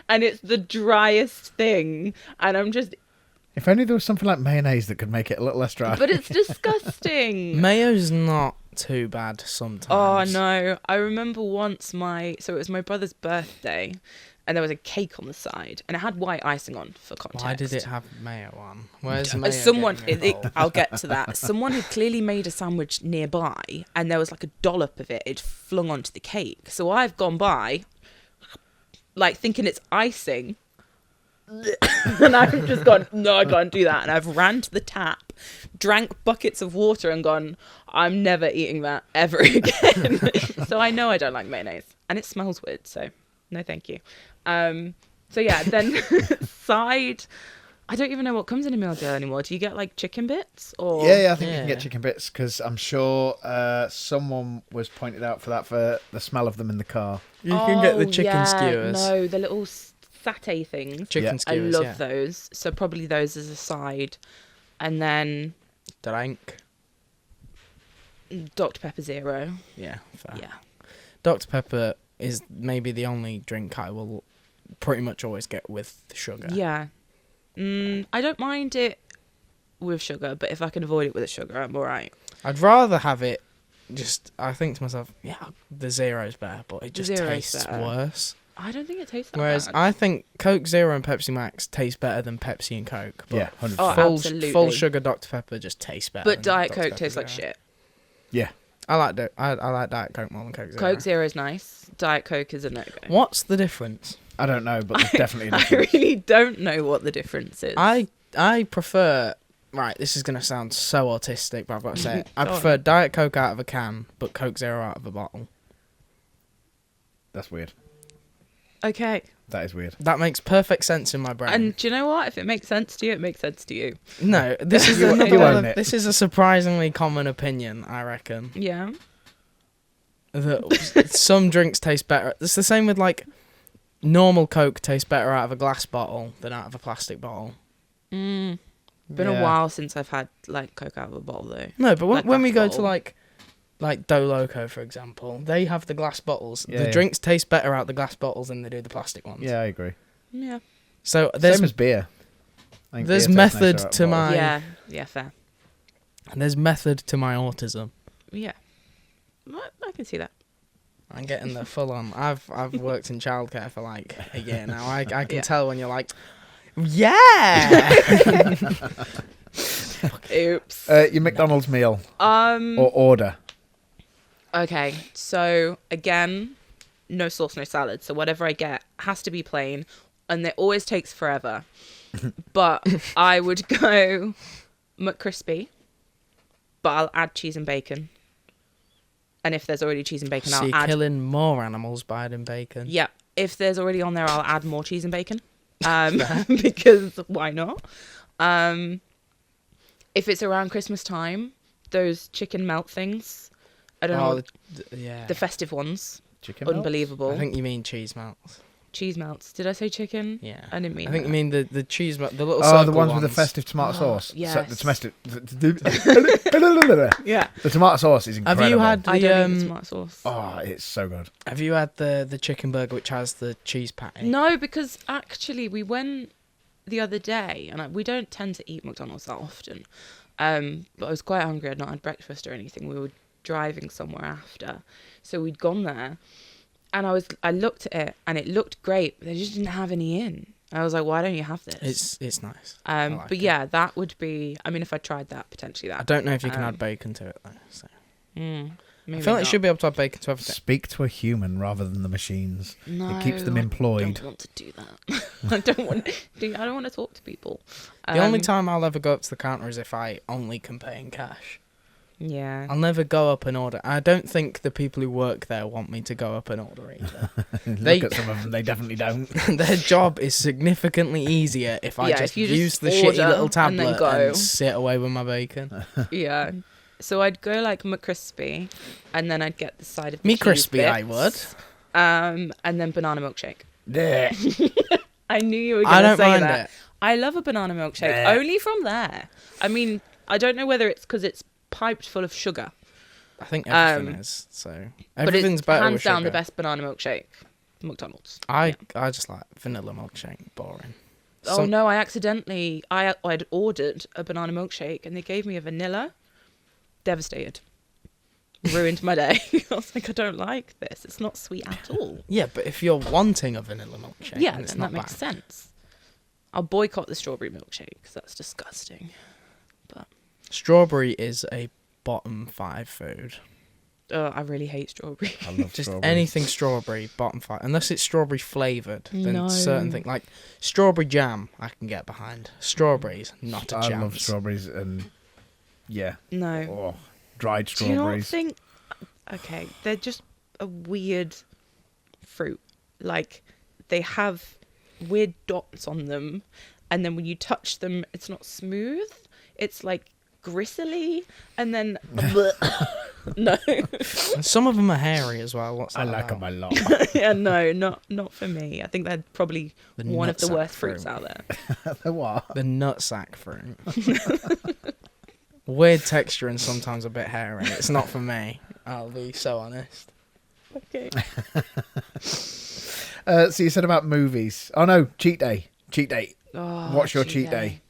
and it's the driest thing. And I'm just, If only there was something like mayonnaise that could make it a little less dry. but it's disgusting. Mayo's not too bad sometimes. Oh no! I remember once it was my brother's birthday, and there was a cake on the side, and it had white icing on for context. Why did it have mayo on? Where's mayo? Someone, getting involved? I'll get to that. Someone had clearly made a sandwich nearby, and there was like a dollop of it flung onto the cake. So I've gone by, like thinking it's icing, and I've just gone, no, I can't do that. And I've ran to the tap, drank buckets of water, and gone, I'm never eating that ever again. So I know I don't like mayonnaise, and it smells weird. So no, thank you. So yeah, then side. I don't even know what comes in a meal deal anymore. Do you get like chicken bits or? Yeah, I think you can Yeah. get chicken bits because I'm sure someone was pointed out for that for the smell of them in the car. You can get the Oh, chicken yeah, skewers. No, the little satay things. Chicken Yeah. skewers, I love yeah. those. So probably those as a side, and then Drink. Dr Pepper Zero. Yeah, fair. Yeah. Dr. Pepper is maybe the only drink I will pretty much always get with sugar. Yeah. I don't mind it with sugar, but if I can avoid it with the sugar, I'm all right. I'd rather have it just, I think to myself, yeah, the Zero's better, but it just Zero's tastes better. worse. I don't think it tastes that Whereas bad. I think Coke Zero and Pepsi Max taste better than Pepsi and Coke. But Yeah, 100%. Oh, full, absolutely. full sugar Dr. Pepper just tastes better. But than Diet Dr. Coke Pepper tastes like Zero. shit. Yeah. I like Diet Coke more than Coke Zero. Coke Zero is nice. Diet Coke is a no-go. What's the difference? I don't know, but there's definitely a I difference. really don't know what the difference is. I prefer. Right, this is gonna sound so autistic, but I've got to say it. I Go prefer Diet Coke out of a can, but Coke Zero out of a bottle. That's weird. Okay. That is weird. That makes perfect sense in my brain. And do you know what? If it makes sense to you, it makes sense to you. No, this is You own another. it. This is a surprisingly common opinion, I reckon. Yeah. That some drinks taste better. It's the same with like normal Coke tastes better out of a glass bottle than out of a plastic bottle. Been a while since I've had like Coke out of a bottle though. No, but Like when we glass go to bottle. like Do Loco, for example, they have the glass bottles. Yeah, the yeah. drinks taste better out the glass bottles than they do the plastic ones. Yeah, I agree. Yeah. So there's Same as beer. I think there's beer tastes method nicer out of to a bottle. my Yeah, fair. there's method to my autism. Yeah. I can see that. I'm getting the full on. I've worked in childcare for like a year now. I can tell when you're like, yeah. Oops. Your McDonald's meal Um. or order. Okay, so again, no sauce, no salad. So whatever I get has to be plain, and it always takes forever. But I would go McCrispy, but I'll add cheese and bacon. And if there's already cheese and bacon, So I'll you're add. killing more animals by adding bacon. Yeah, if there's already on there, I'll add more cheese and bacon. Because why not? If it's around Christmas time, those chicken melt things. I don't know. Yeah. The festive ones. Chicken melts? Unbelievable. I think you mean cheese melts. Cheese melts. Did I say chicken? Yeah. I didn't mean I think that. you mean the cheese melt, the little Oh, circle the ones with the festive tomato sauce. yes. So, the domestic. Yeah. The tomato sauce is incredible. Have you had I don't eat the the tomato sauce. Oh, it's so good. Have you had the chicken burger which has the cheese patty? No, because actually we went the other day, and we don't tend to eat McDonald's that often. But I was quite hungry. I'd not had breakfast or anything. We were driving somewhere after, so we'd gone there, and I looked at it, and it looked great, but they just didn't have any in. I was like, why don't you have this? It's nice. I like But it. yeah, that would be. I mean, if I tried that, potentially that. I don't know if you can add bacon to it though. So. Maybe I feel like you not. should be able to add bacon to everything. Speak to a human rather than the machines. No, It keeps them I employed. don't want to do that. I don't want to talk to people. The only time I'll ever go up to the counter is if I only can pay in cash. Yeah. I'll never go up and order. I don't think the people who work there want me to go up and order either. Look at some of them, they definitely don't. Their job is significantly easier if I Yeah, just if you just use the shitty order little and then tablet go. and sit away with my bacon. Yeah. So I'd go like McCrispy, and then I'd get the side of the Me cheese crispy, I bits, would. and then banana milkshake. Yeah. I knew you were I going to don't say mind that. it. I love a banana milkshake, Bleh. only from there. I mean, I don't know whether it's because it's piped full of sugar, I think everything is. So but everything's it's better hands with down sugar. the best banana milkshake. McDonald's. I just like vanilla milkshake. Boring. Oh no! I'd ordered a banana milkshake, and they gave me a vanilla. Devastated. Ruined my day. I was like, I don't like this. It's not sweet at all. Yeah, but if you're wanting a vanilla milkshake, Yeah, then it's then not that makes bad. sense. I'll boycott the strawberry milkshake because that's disgusting. But Strawberry is a bottom 5 food. I really hate strawberry. I love Just strawberries. anything strawberry, bottom 5. Unless it's strawberry flavoured, then No. certain things like strawberry jam I can get behind. Strawberries, not a I chance. love strawberries and yeah. No. Oh, dried Do you not strawberries. think? Okay, they're just a weird fruit. Like they have weird dots on them, and then when you touch them, it's not smooth. It's like gristly, and then no. And some of them are hairy as well. What's that I like about? them a lot. Yeah, no, not for me. I think they're probably The one of the nutsack worst fruits fruit. out there. The what? The nutsack fruit. Weird texture and sometimes a bit hairy. It's not for me. I'll be so honest. Okay. So you said about movies. Oh no, cheat day. Cheat day. Oh, What's your cheat day?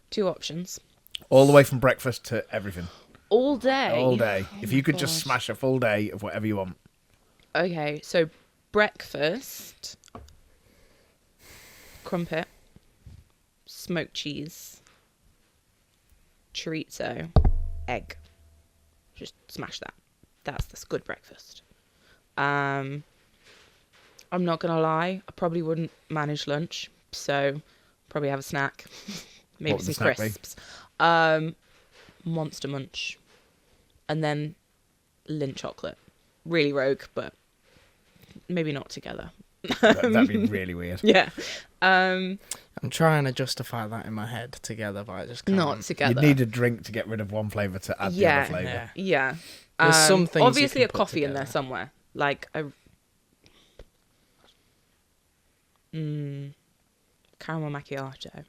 2 options. All the way from breakfast to everything. All day. All day. Oh If my you could just God. smash a full day of whatever you want. Okay, so breakfast, crumpet, smoked cheese, chorizo, egg. Just smash that. That's good breakfast. I'm not gonna lie, I probably wouldn't manage lunch, so probably have a snack, maybe What would some the snack be? crisps, Monster Munch, and then Lindt chocolate. Really rogue, but maybe not together. That'd be really weird. Yeah. I'm trying to justify that in my head together, but I just can't. Not together. You'd need a drink to get rid of one flavour to add the Yeah. other flavour. Yeah. Yeah. There's some things you obviously can a put coffee in there together. somewhere. Like a caramel macchiato.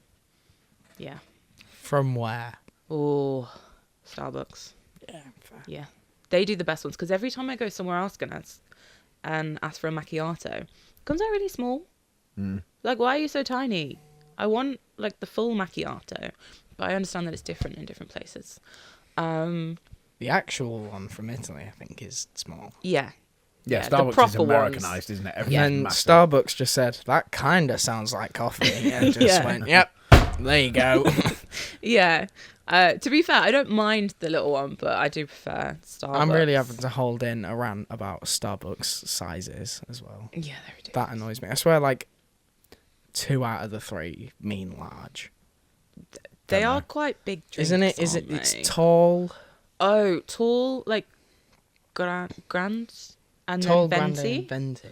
Yeah. From where? Oh, Starbucks. Yeah, fair. Yeah. They do the best ones, because every time I go somewhere else and ask for a macchiato, it comes out really small. Like, why are you so tiny? I want, like, the full macchiato. But I understand that it's different in different places. The actual one from Italy, I think, is small. Yeah. Yeah, the Starbucks is proper Americanized, isn't it? And Everything's then massive. Starbucks just said, that kind of sounds like coffee. And just went, yep, there you go. Yeah. To be fair, I don't mind the little one, but I do prefer Starbucks. I'm really having to hold in a rant about Starbucks sizes as well. Yeah, they're ridiculous. That annoys me. I swear, like, 2 out of the 3 mean large. They are quite big drinks, Isn't it? Is it? aren't they? It's tall. Oh, tall, like, grand, and Tall, then grande, venti. and venti.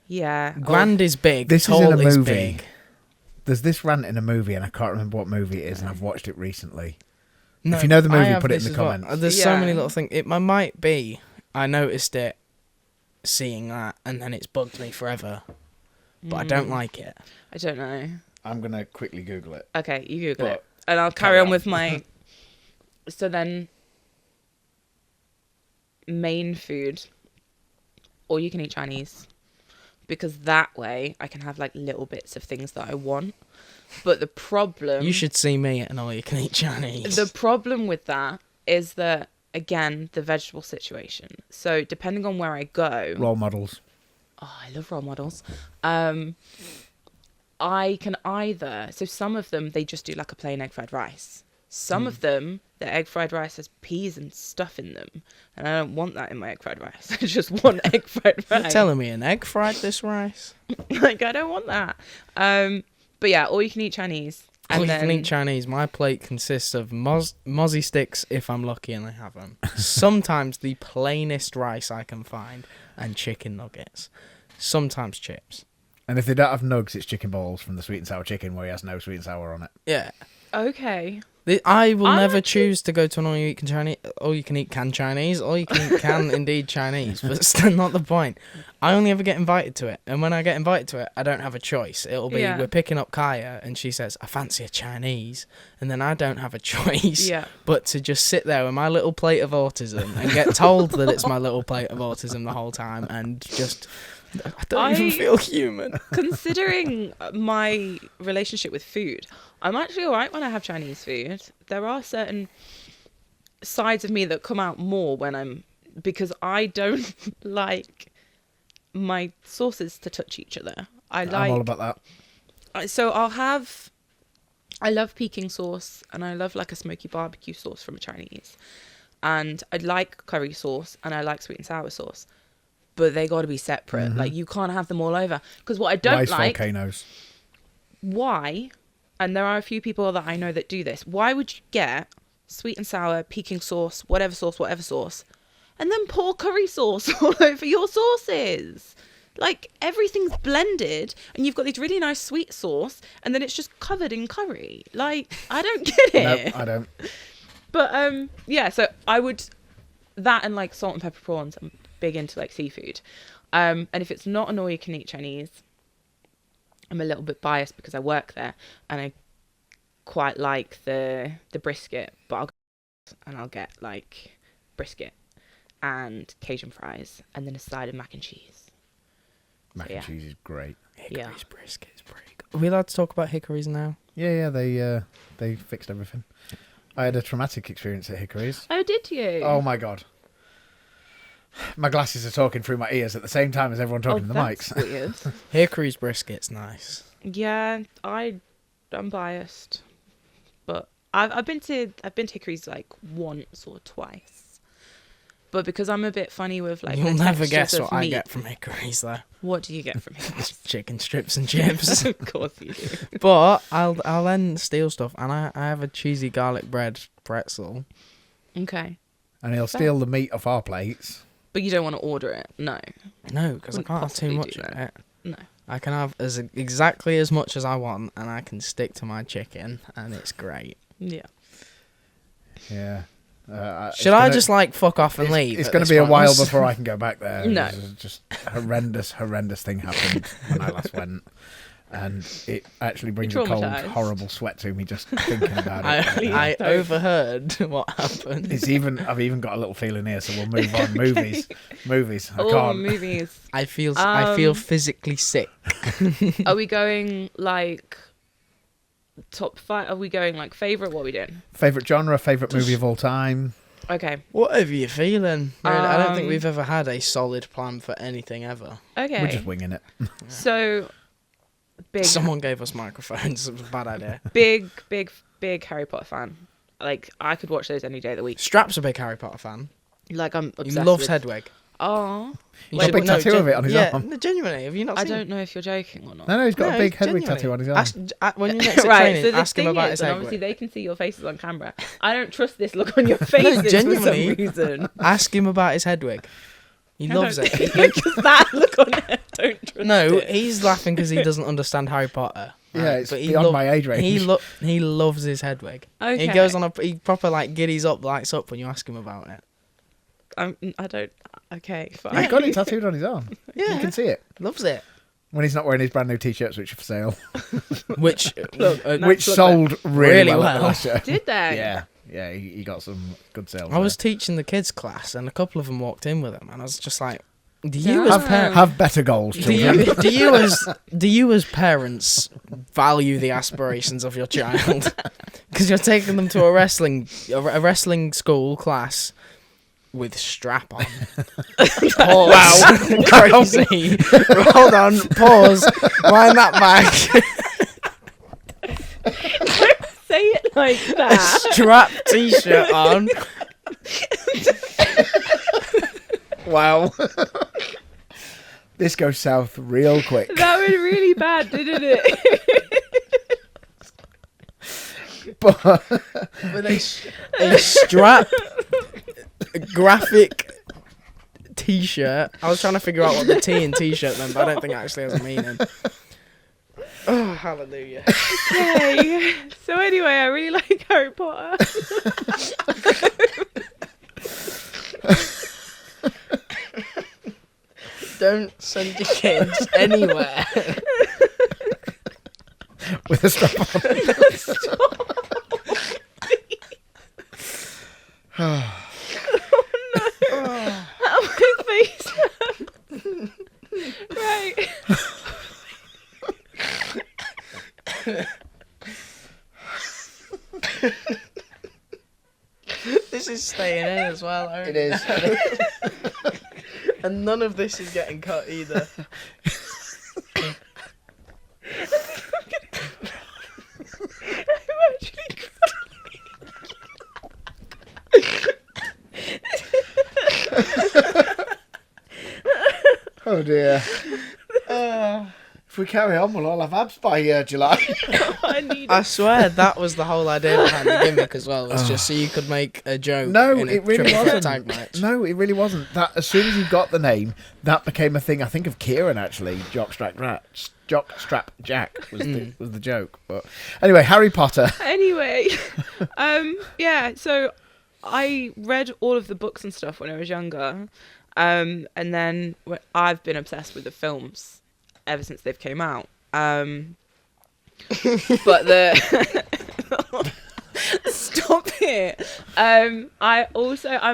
Yeah. Grand is big. This tall is in a movie. big. There's this rant in a movie, and I can't remember what movie it is, and I've watched it recently. No, If you know the I movie, have put it in this the as well. comments. There's so Yeah. many little things. It might be. I noticed it, seeing that, and then it's bugged me forever. But I don't like it. I don't know. I'm going to quickly Google it. Okay, you Google But it. And I'll carry on with my... So then... Main food. Or you can eat Chinese. Because that way, I can have, like, little bits of things that I want. But the problem... You should see me at an all-you-can-eat Chinese. The problem with that is that, again, the vegetable situation. So depending on where I go... Role models. Oh, I love role models. I can either... So some of them, they just do like a plain egg fried rice. Some of them, the egg fried rice has peas and stuff in them. And I don't want that in my egg fried rice. I just want egg fried rice. You're telling me an egg fried this rice? Like, I don't want that. But yeah, all you can eat Chinese. And All then... you can eat Chinese. My plate consists of mozzie sticks, if I'm lucky and I have them. Sometimes the plainest rice I can find, and chicken nuggets. Sometimes chips. And if they don't have nugs, it's chicken balls from the sweet and sour chicken where he has no sweet and sour on it. Yeah. Okay. I will I'm never actually- choose to go to an all-you-can-eat can Chinese. All-you-can-eat can indeed Chinese, but it's still not the point. I only ever get invited to it, and when I get invited to it, I don't have a choice. It'll be, Yeah. we're picking up Kaya, and she says, I fancy a Chinese, and then I don't have a choice Yeah. but to just sit there with my little plate of autism and get told that it's my little plate of autism the whole time, and just... I don't even feel human. Considering my relationship with food, I'm actually alright when I have Chinese food. There are certain sides of me that come out more because I don't like my sauces to touch each other. I'm all about that. So I love Peking sauce, and I love like a smoky barbecue sauce from a Chinese. And I like curry sauce, and I like sweet and sour sauce. But they got to be separate. Mm-hmm. Like, you can't have them all over. Because what I don't Rice like... volcanoes. Why, and there are a few people that I know that do this, why would you get sweet and sour, Peking sauce, whatever sauce, and then pour curry sauce all over your sauces? Like, everything's blended, and you've got this really nice sweet sauce, and then it's just covered in curry. Like, I don't get it. No, I don't. But, yeah, so I would... That and, like, salt and pepper prawns. I'm big into, like, seafood. And if it's not an all-you-can-eat Chinese, I'm a little bit biased because I work there, and I quite like the brisket, but I'll get, like, brisket and Cajun fries, and then a side of mac and cheese. Mac and cheese is great. Hickory's brisket is pretty good. Are we allowed to talk about Hickory's now? Yeah, they fixed everything. I had a traumatic experience at Hickory's. Oh, did you? Oh my god. My glasses are talking through my ears at the same time as everyone talking to the that's mics. weird. Hickory's brisket's nice. Yeah, I'm biased, but I've been to Hickory's like once or twice. But because I'm a bit funny with like You'll the never textures guess of what I meat, get from Hickory's though. What do you get from Hickory's? Chicken strips and chips. Of course you do. But I'll then steal stuff, and I have a cheesy garlic bread pretzel. Okay, And he'll steal the meat off our plates. but you don't want to order it. No, No, because I Wouldn't can't have too possibly much do of that. it. no. I can have exactly as much as I want, and I can stick to my chicken, and it's great. Yeah. Yeah. Should I just like fuck off and leave? It's at going to this be a point? while before I can go back there. No. Just horrendous thing happened when I last went. And it actually brings a cold, Traumatised. horrible sweat to me just thinking about it. I overheard what happened. I've even got a little feeling here, so we'll move on. Movies. I Oh, can't. movies. I feel physically sick. Are we going like top 5? Are we going like favourite? What are we doing? Favourite genre, favourite movie of all time. Okay. Whatever you're feeling. Really, I don't think we've ever had a solid plan for anything ever. Okay. We're just winging it. So, Someone gave us microphones. It was a bad idea. big Harry Potter fan. Like, I could watch those any day of the week. Strap's a big Harry Potter fan. Like, I'm He obsessed loves with... Hedwig. Oh. He's got a big tattoo of it on his arm. No, genuinely, have you not I seen don't know if you're joking or not. No, he's got No, a big Hedwig genuinely. tattoo on his arm. When you're next at Right, training, so the ask him thing about is, his and Hedwig. obviously they can see your faces on camera. I don't trust this look on your faces for genuinely. some reason. Ask him about his Hedwig. He loves it. Just that look on it. Don't trust No, it. he's laughing because he doesn't understand Harry Potter. Yeah, it's but beyond my age range. He loves his Hedwig. Okay. He goes on he proper like giddies up, lights up when you ask him about it. I don't. Okay, fine. He's got it tattooed on his arm. Yeah. You can see it. Loves it. When he's not wearing his brand new t-shirts, which are for sale. Which Which sold really well. well. Last year. Did they? Yeah, he got some good sales. I was teaching the kids class, and a couple of them walked in with him, and I was just like, "Do you as parents, have better goals, children. do you as parents value the aspirations of your child? Because you're taking them to a wrestling school class with strap on. Pause. Wow, crazy. Hold on, pause. Wind that back. Say it like that. Strap t-shirt on. Wow. This goes south real quick. That went really bad, didn't it? But With a strap graphic t-shirt. I was trying to figure out what the T in t-shirt meant, but I don't think it actually has a meaning. Oh, hallelujah. Okay. So anyway, I really like Harry Potter. Don't send your kids anywhere. with a strap on. How my face. Right. This is staying in as well. It is. And none of this is getting cut either. I'm actually Oh dear. If we carry on, we'll all have abs by July. I need I swear that was the whole idea behind the gimmick as well. Was just so you could make a joke. No, in a it really triple threat wasn't. tag match. No, it really wasn't. That as soon as you got the name, that became a thing. I think of Kieran actually. Jockstrap Jack was the joke. But anyway, Harry Potter. Anyway, yeah, so I read all of the books and stuff when I was younger, and then I've been obsessed with the films ever since they've came out. But the stop it. I'm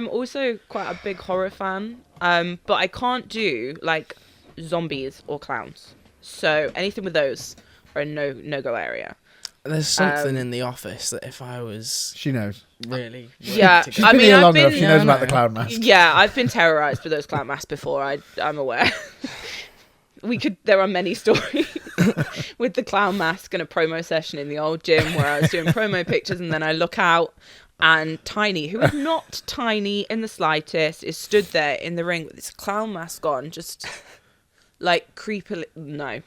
also quite a big horror fan, but I can't do like zombies or clowns. So anything with those are a no-go area. There's something in the office that if I was She knows. really Yeah, to She's go- been here I've long been- enough. She Yeah, knows I about know. the clown mask. Yeah, I've been terrorized with those clown masks before. I'm aware. There are many stories with the clown mask and a promo session in the old gym where I was doing promo pictures, and then I look out and Tiny, who is not tiny in the slightest, is stood there in the ring with this clown mask on, just like creepily. No.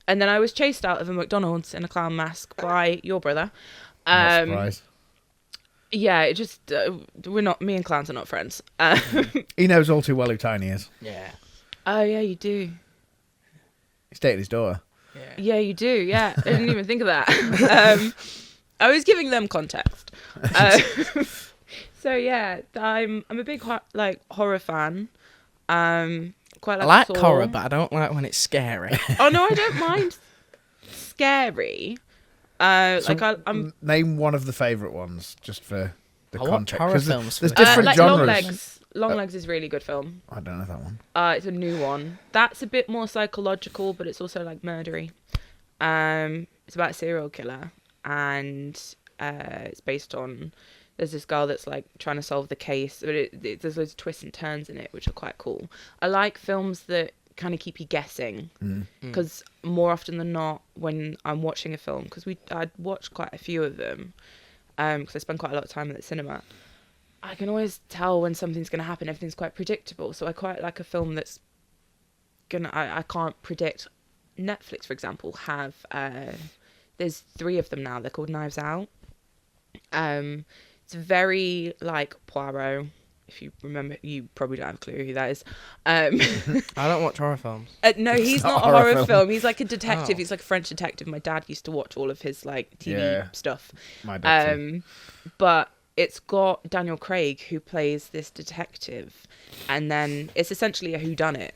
And then I was chased out of a McDonald's in a clown mask by your brother. Not surprised. Yeah, it just me and clowns are not friends. He knows all too well who Tiny is. Yeah. Oh yeah, you do. He's dated his daughter. Yeah, you do. Yeah, I didn't even think of that. I was giving them context. So yeah, I'm a big horror fan. Quite I like Saw. horror, but I don't like when it's scary. Oh no, I don't mind. scary. Name one of the favourite ones, just for the I watch context. horror 'Cause films There's for this. different like genres. Long Legs is a really good film. I don't know that one. It's a new one. That's a bit more psychological, but it's also like murdery. It's about a serial killer, and it's based on. There's this girl that's like trying to solve the case, but there's loads of twists and turns in it, which are quite cool. I like films that kind of keep you guessing, because more often than not, when I'm watching a film, because I'd watched quite a few of them, because I spend quite a lot of time at the cinema. I can always tell when something's going to happen. Everything's quite predictable. So I quite like a film that's I can't predict. Netflix, for example, have there's 3 of them now. They're called Knives Out. It's very like Poirot. If you remember, you probably don't have a clue who that is. I don't watch horror films. No, he's not a horror film. He's like a detective. He's like a French detective. My dad used to watch all of his like TV stuff. My dad too. But it's got Daniel Craig, who plays this detective, and then it's essentially a whodunit.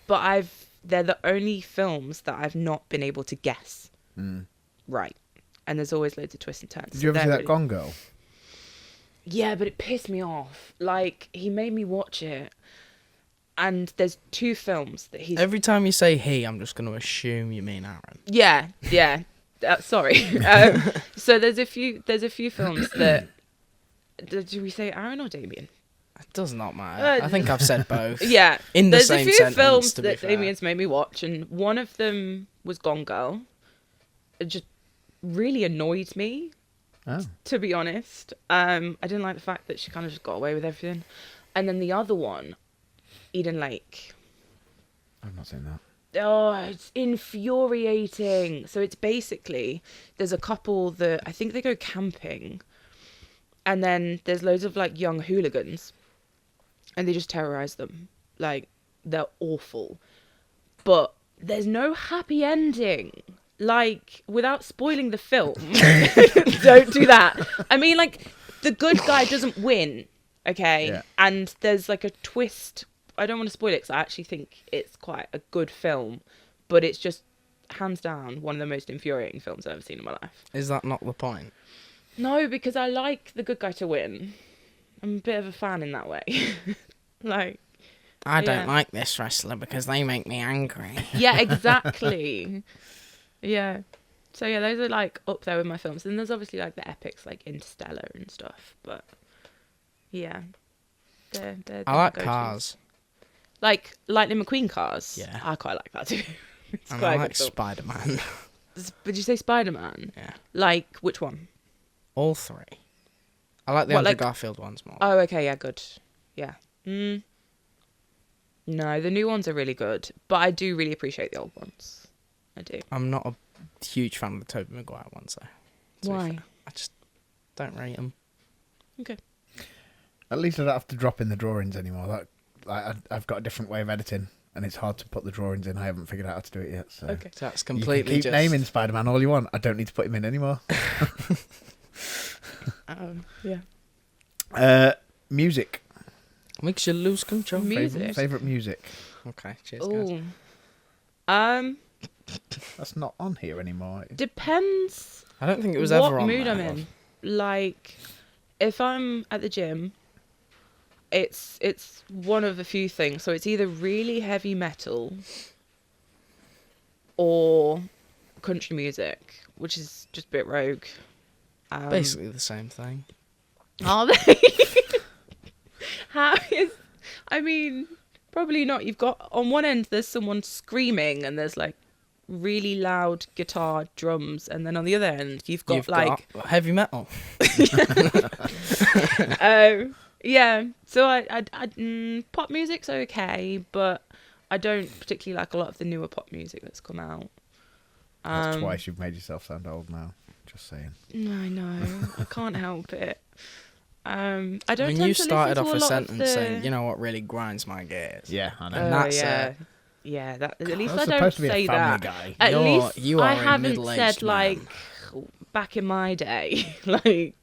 But they're the only films that I've not been able to guess right, and there's always loads of twists and turns. Did you ever see that Gone Girl? Yeah, but it pissed me off. Like, he made me watch it, and there's 2 films that he's. Every time you say he, I'm just going to assume you mean Aaron. Yeah. Sorry. So there's a few films that. Do we say Aaron or Damien? It does not matter. I think I've said both. Yeah. In the same There's a few sentence, films to be that fair. Damien's made me watch, and one of them was Gone Girl. It just really annoyed me, to be honest. I didn't like the fact that she kind of just got away with everything. And then the other one, Eden Lake. I've not seen that. Oh, it's infuriating. So it's basically, there's a couple that, I think they go camping, and then there's loads of like young hooligans, and they just terrorize them. Like, they're awful. But there's no happy ending. Like, without spoiling the film, don't do that. I mean, like, the good guy doesn't win, okay? Yeah. And there's like a twist. I don't want to spoil it because I actually think it's quite a good film, but it's just hands down one of the most infuriating films I've ever seen in my life. Is that not the point? No, because I like the good guy to win. I'm a bit of a fan in that way. Like, I don't like this wrestler because they make me angry. yeah, exactly. Yeah. So yeah, those are like up there with my films. And there's obviously like the epics like Interstellar and stuff, but yeah. They're I like go-tos. Cars. Like Lightning McQueen Cars. Yeah. I quite like that too. It's And quite I a good like film. Spider-Man. Would you say Spider-Man? Yeah. Like which one? All 3. I like the What, Andrew like- Garfield ones more. Oh, okay, yeah, good. Yeah. No, the new ones are really good, but I do really appreciate the old ones. I do. I'm not a huge fan of the Tobey Maguire ones, though. to be Why? fair. I just don't rate them. Okay. At least I don't have to drop in the drawings anymore. I've got a different way of editing, and it's hard to put the drawings in. I haven't figured out how to do it yet. So Okay. So that's you can completely keep just... naming Spider-Man all you want. I don't need to put him in anymore. Yeah. Music. Makes you lose control. Music. Favorite music. Okay, cheers, guys. Oh. That's not on here anymore. Depends I don't think it was what ever on mood there. I'm in. Like, if I'm at the gym, it's one of a few things. So it's either really heavy metal or country music, which is just a bit rogue. Basically the same thing. Are they? I mean, probably not. You've got, on one end, there's someone screaming and there's like really loud guitar, drums, and then on the other end, you've got heavy metal. Yeah. So I pop music's okay, but I don't particularly like a lot of the newer pop music that's come out. That's twice you've made yourself sound old now. Just saying. I know. I can't help it. I don't. When tend you to started listen off to a lot of sentence the... saying, you know what really grinds my gears? Yeah, I know. And that's yeah. it. Yeah, that at least That's I don't supposed to be a say family that. guy. At least You are I a haven't middle-aged said like man. back in my day. Like,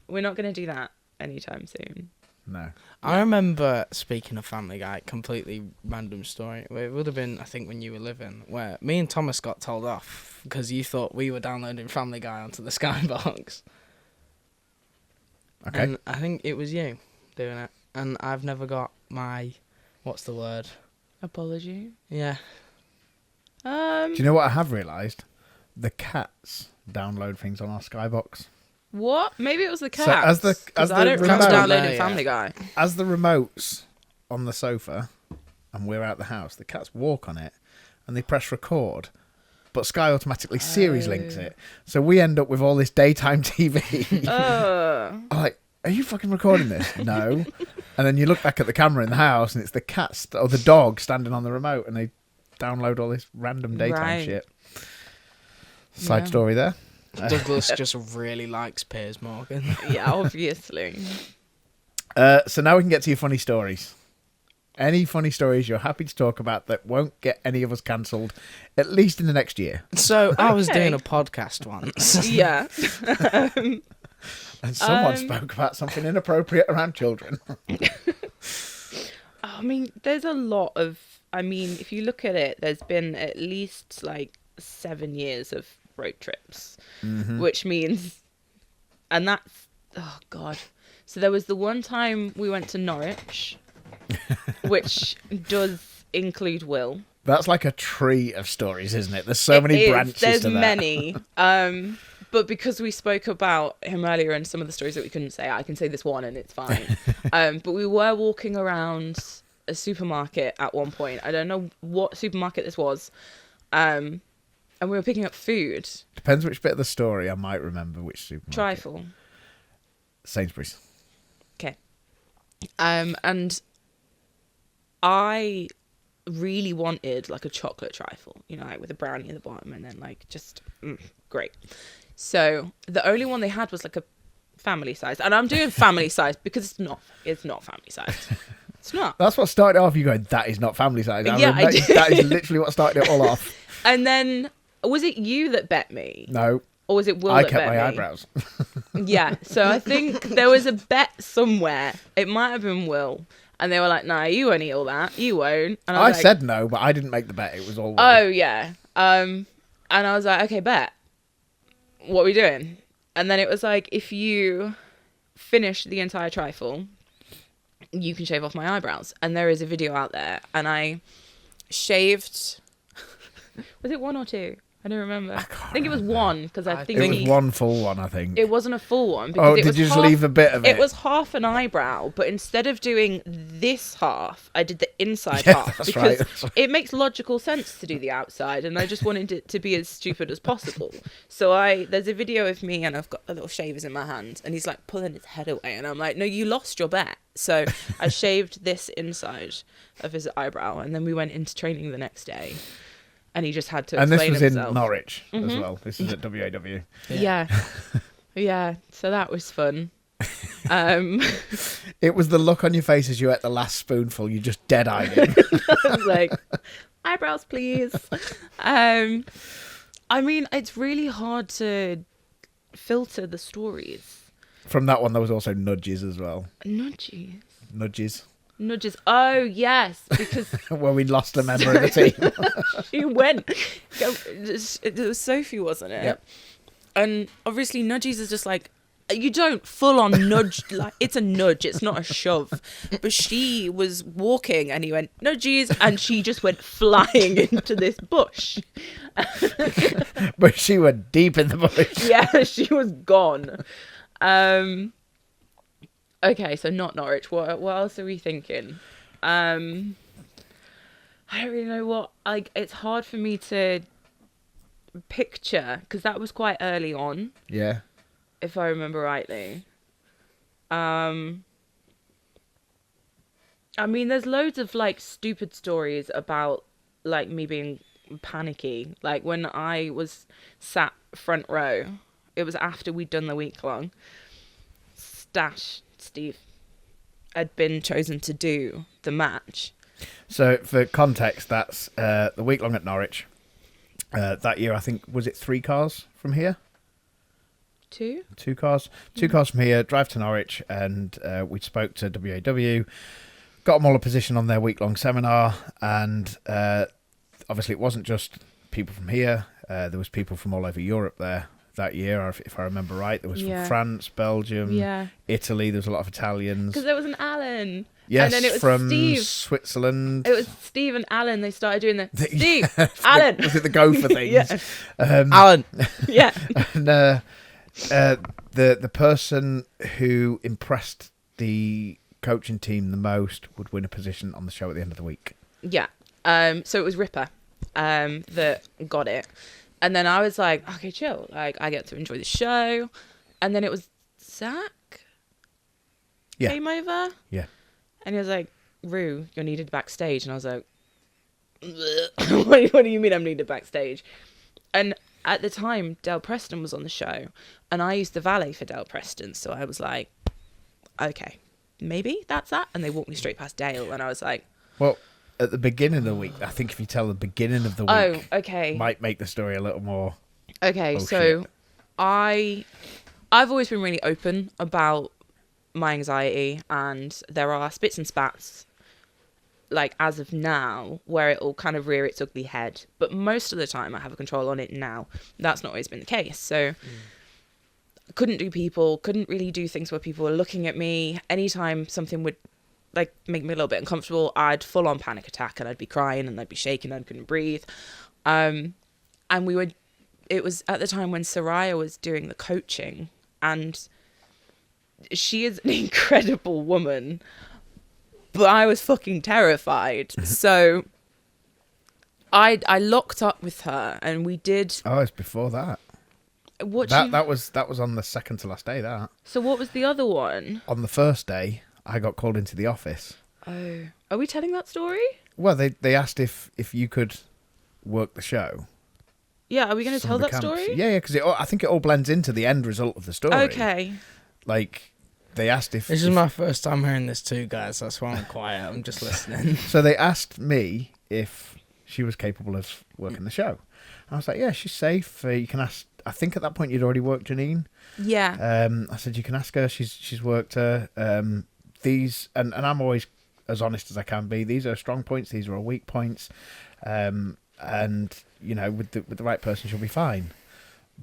we're not gonna do that anytime soon. No. I remember, speaking of Family Guy, completely random story. It would have been, I think, when you were living, where me and Thomas got told off because you thought we were downloading Family Guy onto the Skybox. Okay. And I think it was you doing it. And I've never got my... What's the word? Apology. Yeah. Do you know what I have realised? The cats download things on our Skybox. What? Maybe it was the cat. So as the I don't remote, remember downloading Yeah. Family Guy. as the remote's on the sofa, and we're out the house, the cats walk on it, and they press record. But Sky automatically series links it, so we end up with all this daytime TV. I'm like, are you fucking recording this? No. And then you look back at the camera in the house, and it's the cat or the dog standing on the remote, and they download all this random daytime shit. Side story there. Douglas just really likes Piers Morgan. Yeah, obviously. So now we can get to your funny stories. Any funny stories you're happy to talk about that won't get any of us cancelled, at least in the next year. So I was doing a podcast once. Yeah. And someone spoke about something inappropriate around children. I mean, there's a lot of... I mean, if you look at it, there's been at least, 7 years of road trips. Which means... And that's... Oh, God. So there was the one time we went to Norwich, which does include Will. That's like a tree of stories, isn't it? There's so many branches There's to that. many. But because we spoke about him earlier and some of the stories that we couldn't say, I can say this one and it's fine. But we were walking around a supermarket at one point. I don't know what supermarket this was. And we were picking up food. Depends which bit of the story. I might remember which supermarket. Trifle. Sainsbury's. Okay. And I really wanted a chocolate trifle, with a brownie at the bottom and then great. So the only one they had was a family size, and I'm doing family size because it's not family size. It's not. That's what started off. You going, that is not family size. I did. That is literally what started it all off. And then was it you that bet me? No. Or was it Will I that kept bet my me? eyebrows. Yeah. So I think there was a bet somewhere. It might have been Will. And they were like, nah, you won't eat all that. You won't. And I was said no, but I didn't make the bet. It was all... Oh, yeah. And I was like, okay, bet. What are we doing? And then it was like, if you finish the entire trifle, you can shave off my eyebrows. And there is a video out there. And I shaved... Was it 1 or 2? I don't remember. I think it was 1 because I think it was one full one, I think. It wasn't a full one. Because Did you just leave a bit of it? It was half an eyebrow, but instead of doing this half, I did the inside Yeah, half that's because right. it makes logical sense to do the outside, and I just wanted it to be as stupid as possible. So there's a video of me, and I've got the little shavers in my hand, and he's pulling his head away, and I'm like, no, you lost your bet. So I shaved this inside of his eyebrow, and then we went into training the next day. And he just had to explain himself. And this was in Norwich as well. This is at WAW. Yeah. Yeah. So that was fun. It was the look on your face as you ate the last spoonful. You just dead-eyed him. I was like, eyebrows, please. I mean, it's really hard to filter the stories. From that one, there was also nudges as well. Nudges. Nudges. Oh, yes. Because Where we lost a member of the team. she went. It was Sophie, wasn't it? Yep. And obviously, nudges is just you don't full on nudge. It's a nudge. It's not a shove. But she was walking and he went, nudges. And she just went flying into this bush. But she went deep in the bush. Yeah, she was gone. Okay, so not Norwich. What else are we thinking? I don't really know what. It's hard for me to picture because that was quite early on. Yeah. If I remember rightly. I mean, there's loads of stupid stories about me being panicky. When I was sat front row, it was after we'd done the week long. Steve had been chosen to do the match. So for context, that's the week long at Norwich. That year, I think, was it 3 cars from here? 2? 2 cars. 2 cars from here, drive to Norwich, and we spoke to WAW, got them all a position on their week long seminar, and obviously it wasn't just people from here. There was people from all over Europe there that year, if I remember right. There was from Yeah. France, Belgium, Italy. There was a lot of Italians. Because there was an Alan. Yes, and then it was from Steve. Switzerland. It was Steve and Alan. They started doing the Steve, Alan. Was it the gopher things? Yeah. Alan. Yeah. And the person who impressed the coaching team the most would win a position on the show at the end of the week. Yeah. So it was Ripper that got it. And then I was like, okay, chill. Like, I get to enjoy the show. And then it was Zach came over. Yeah. And he was like, Roux, you're needed backstage. And I was like, what do you mean I'm needed backstage? And at the time, Del Preston was on the show. And I used the valet for Del Preston. So I was like, okay, maybe that's that. And they walked me straight past Dale. And I was like... Well, at the beginning of the week, I think if you tell the beginning of the week... Oh, okay. Might make the story a little more... Okay, so shit. I've always been really open about my anxiety, and there are spits and spats, like as of now, where it will kind of rear its ugly head. But most of the time I have a control on it now. That's not always been the case. So I couldn't really do things where people were looking at me. Anytime something would like make me a little bit uncomfortable, I'd full on panic attack and I'd be crying and I'd be shaking and I couldn't breathe. And it was at the time when Soraya was doing the coaching, and she is an incredible woman, but I was fucking terrified. So I locked up with her and we did... Oh, it's before that. That was on the second to last day, that. So what was the other one? On the first day, I got called into the office. Oh. Are we telling that story? Well, they asked if you could work the show. Yeah, are we going to tell that story? Yeah, because I think it all blends into the end result of the story. Okay. Like, they asked if... This is my first time hearing this too, guys. That's why I'm quiet. I'm just listening. So they asked me if she was capable of working the show. I was like, yeah, she's safe. You can ask... I think at that point you'd already worked Janine. Yeah. I said, you can ask her. She's worked her. These... And I'm always as honest as I can be. These are strong points. These are weak points. And, you know, with the right person, she'll be fine.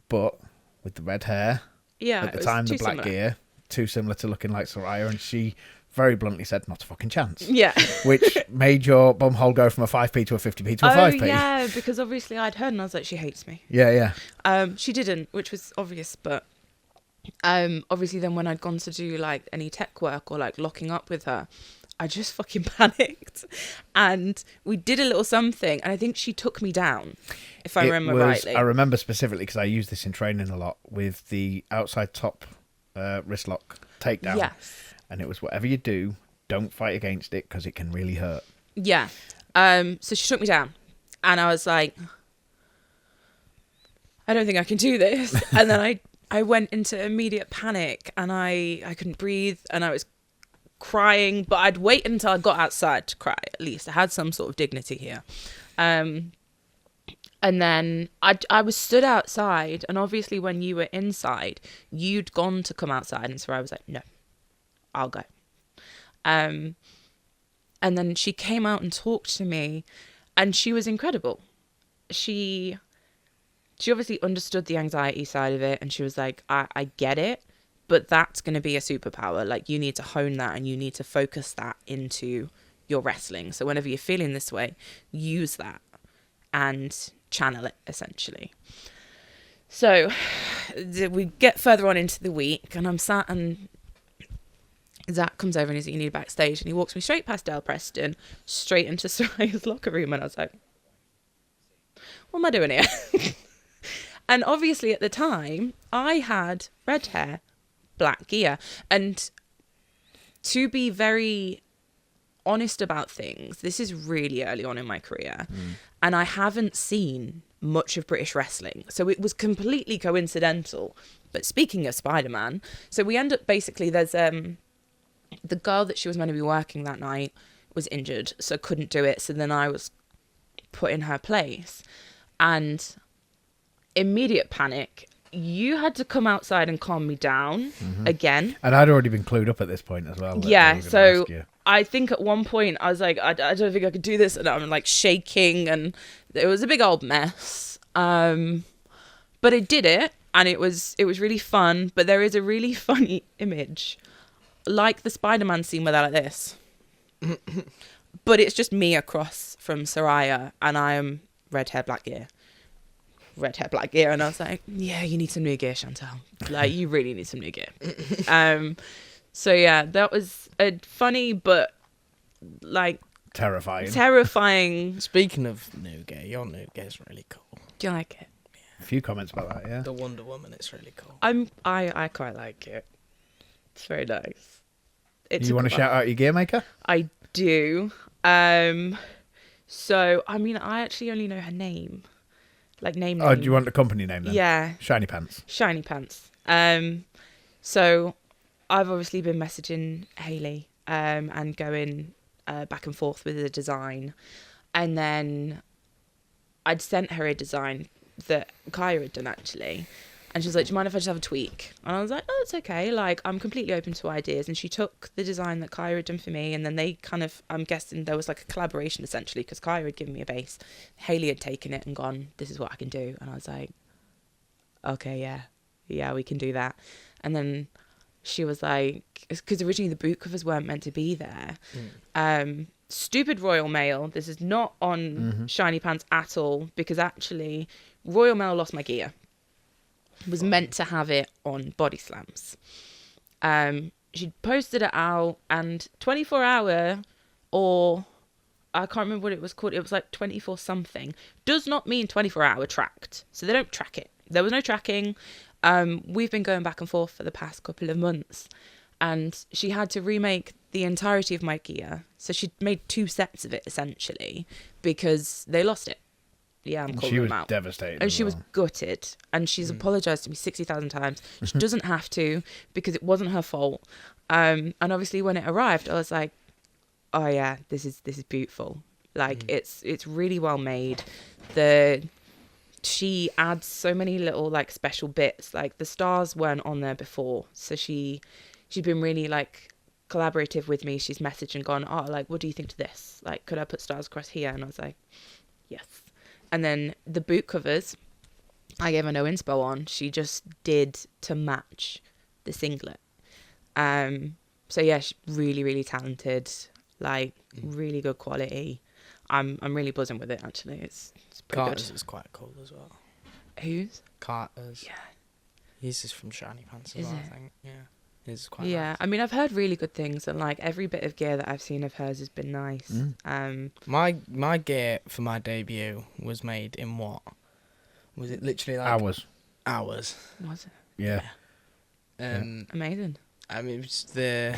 But with the red hair, at the time, the black gear, too similar to looking like Soraya, and she very bluntly said, not a fucking chance. Yeah. Which made your bumhole go from a 5p to a 50p to a 5p. Oh, yeah, because obviously I'd heard and I was like, she hates me. Yeah. She didn't, which was obvious, but obviously then when I'd gone to do, like, any tech work or, like, locking up with her, I just fucking panicked, and we did a little something, and I think she took me down, if I remember rightly. I remember specifically because I use this in training a lot with the outside top wrist lock takedown. Yes. And it was, whatever you do, don't fight against it because it can really hurt. Yeah. So she took me down, and I was like, I don't think I can do this. And then I went into immediate panic, and I couldn't breathe, and I was crying, but I'd wait until I got outside to cry. At least I had some sort of dignity here. And then I was stood outside, and obviously when you were inside, you'd gone to come outside, and so I was like, no, I'll go. And then she came out and talked to me, and she was incredible. She obviously understood the anxiety side of it, and she was like, I get it, but that's going to be a superpower. Like, you need to hone that, and you need to focus that into your wrestling. So whenever you're feeling this way, use that and channel it, essentially. So we get further on into the week, and I'm sat, and Zach comes over and he's like, you need backstage, and he walks me straight past Del Preston, straight into Soraya's locker room, and I was like, what am I doing here? And obviously at the time, I had red hair, black gear, and to be very honest about things, this is really early on in my career, and I haven't seen much of British wrestling, so it was completely coincidental. But speaking of Spider-Man, so we end up basically, there's the girl that she was meant to be working that night was injured, so couldn't do it, so then I was put in her place, and immediate panic. You had to come outside and calm me down again. And I'd already been clued up at this point as well. Yeah, so I think at one point I was like, I don't think I could do this, and I'm like shaking, and it was a big old mess. But I did it, and it was really fun. But there is a really funny image, like the Spider-Man scene where they're like this. But it's just me across from Soraya, and I am red hair, black gear. And I was like, yeah, you need some new gear, Chantal. Like, you really need some new gear. So yeah, that was a funny but like terrifying. Speaking of new gear, your new gear is really cool. Do you like it? A few comments about that, yeah. The Wonder Woman, it's really cool. I quite like it. It's very nice. You want to shout out your gear maker? I do. So I mean, I actually only know her name. Like name. Oh, do you want the company name then? Yeah. Shiny Pants. So I've obviously been messaging Hayley and going back and forth with the design, and then I'd sent her a design that Kaya had done actually, and she was like, do you mind if I just have a tweak? And I was like, oh, it's okay, like I'm completely open to ideas. And she took the design that Kaya had done for me, and then they kind of, I'm guessing there was like a collaboration essentially, because Kaya had given me a base, Hayley had taken it and gone, this is what I can do. And I was like, okay, yeah, we can do that. And then she was like, because originally the boot covers weren't meant to be there. Stupid Royal Mail. This is not on Shiny Pants at all, because actually Royal Mail lost my gear. Was meant to have it on Body Slams. She posted it out, and 24 hour, or I can't remember what it was called, it was like 24 something, does not mean 24 hour tracked. So they don't track it. There was no tracking. We've been going back and forth for the past couple of months, and she had to remake the entirety of my gear. So she made 2 sets of it essentially, because they lost it. Yeah, I'm calling them out. She was devastated. And she was gutted. And she's apologised to me 60,000 times. She doesn't have to, because it wasn't her fault. And obviously when it arrived, I was like, oh yeah, this is beautiful. Like it's really well made. She adds so many little like special bits. Like the stars weren't on there before. So she'd been really like collaborative with me. She's messaged and gone, oh, like, what do you think to this? Like, could I put stars across here? And I was like, yes. And then the boot covers, I gave her no inspo on. She just did to match the singlet. So yeah, she's really, really talented. Like really good quality. I'm really buzzing with it actually. It's pretty Carter's good. is quite cool as well. Whose? Carter's. Yeah. His is from Shiny Pants as Is well, it? I think. Yeah. His is quite Yeah, nice. I mean, I've heard really good things, and like every bit of gear that I've seen of hers has been nice. My gear for my debut was made in what? Was it literally like Hours. Hours. Was it? Yeah. Amazing. I mean, it was the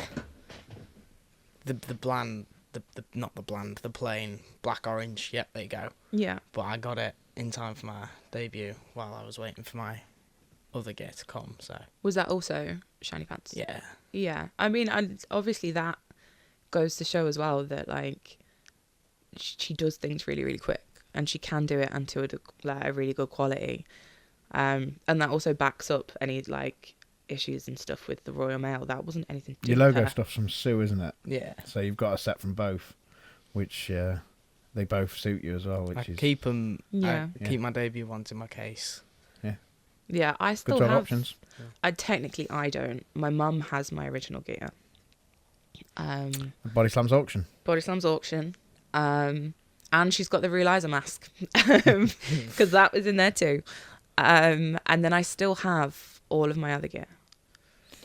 bland, the plain black orange. Yep, there you go. Yeah. But I got it in time for my debut while I was waiting for my other gear to come. So Was that also Shiny Pants? yeah. Yeah. I mean, obviously that goes to show as well that like she does things really, really quick, and she can do it and to a really good quality. And that also backs up any like issues and stuff with the Royal Mail. That wasn't anything to do Your with logo her. stuff's from Sue, isn't it? Yeah. So you've got a set from both, which they both suit you as well. Which I is keep them. Yeah. I keep my debut ones in my case. Yeah, I still good job have options. I don't. My mum has my original gear. Body Slams auction. Body Slams auction. And she's got the real Eliza mask, because that was in there too. And then I still have all of my other gear,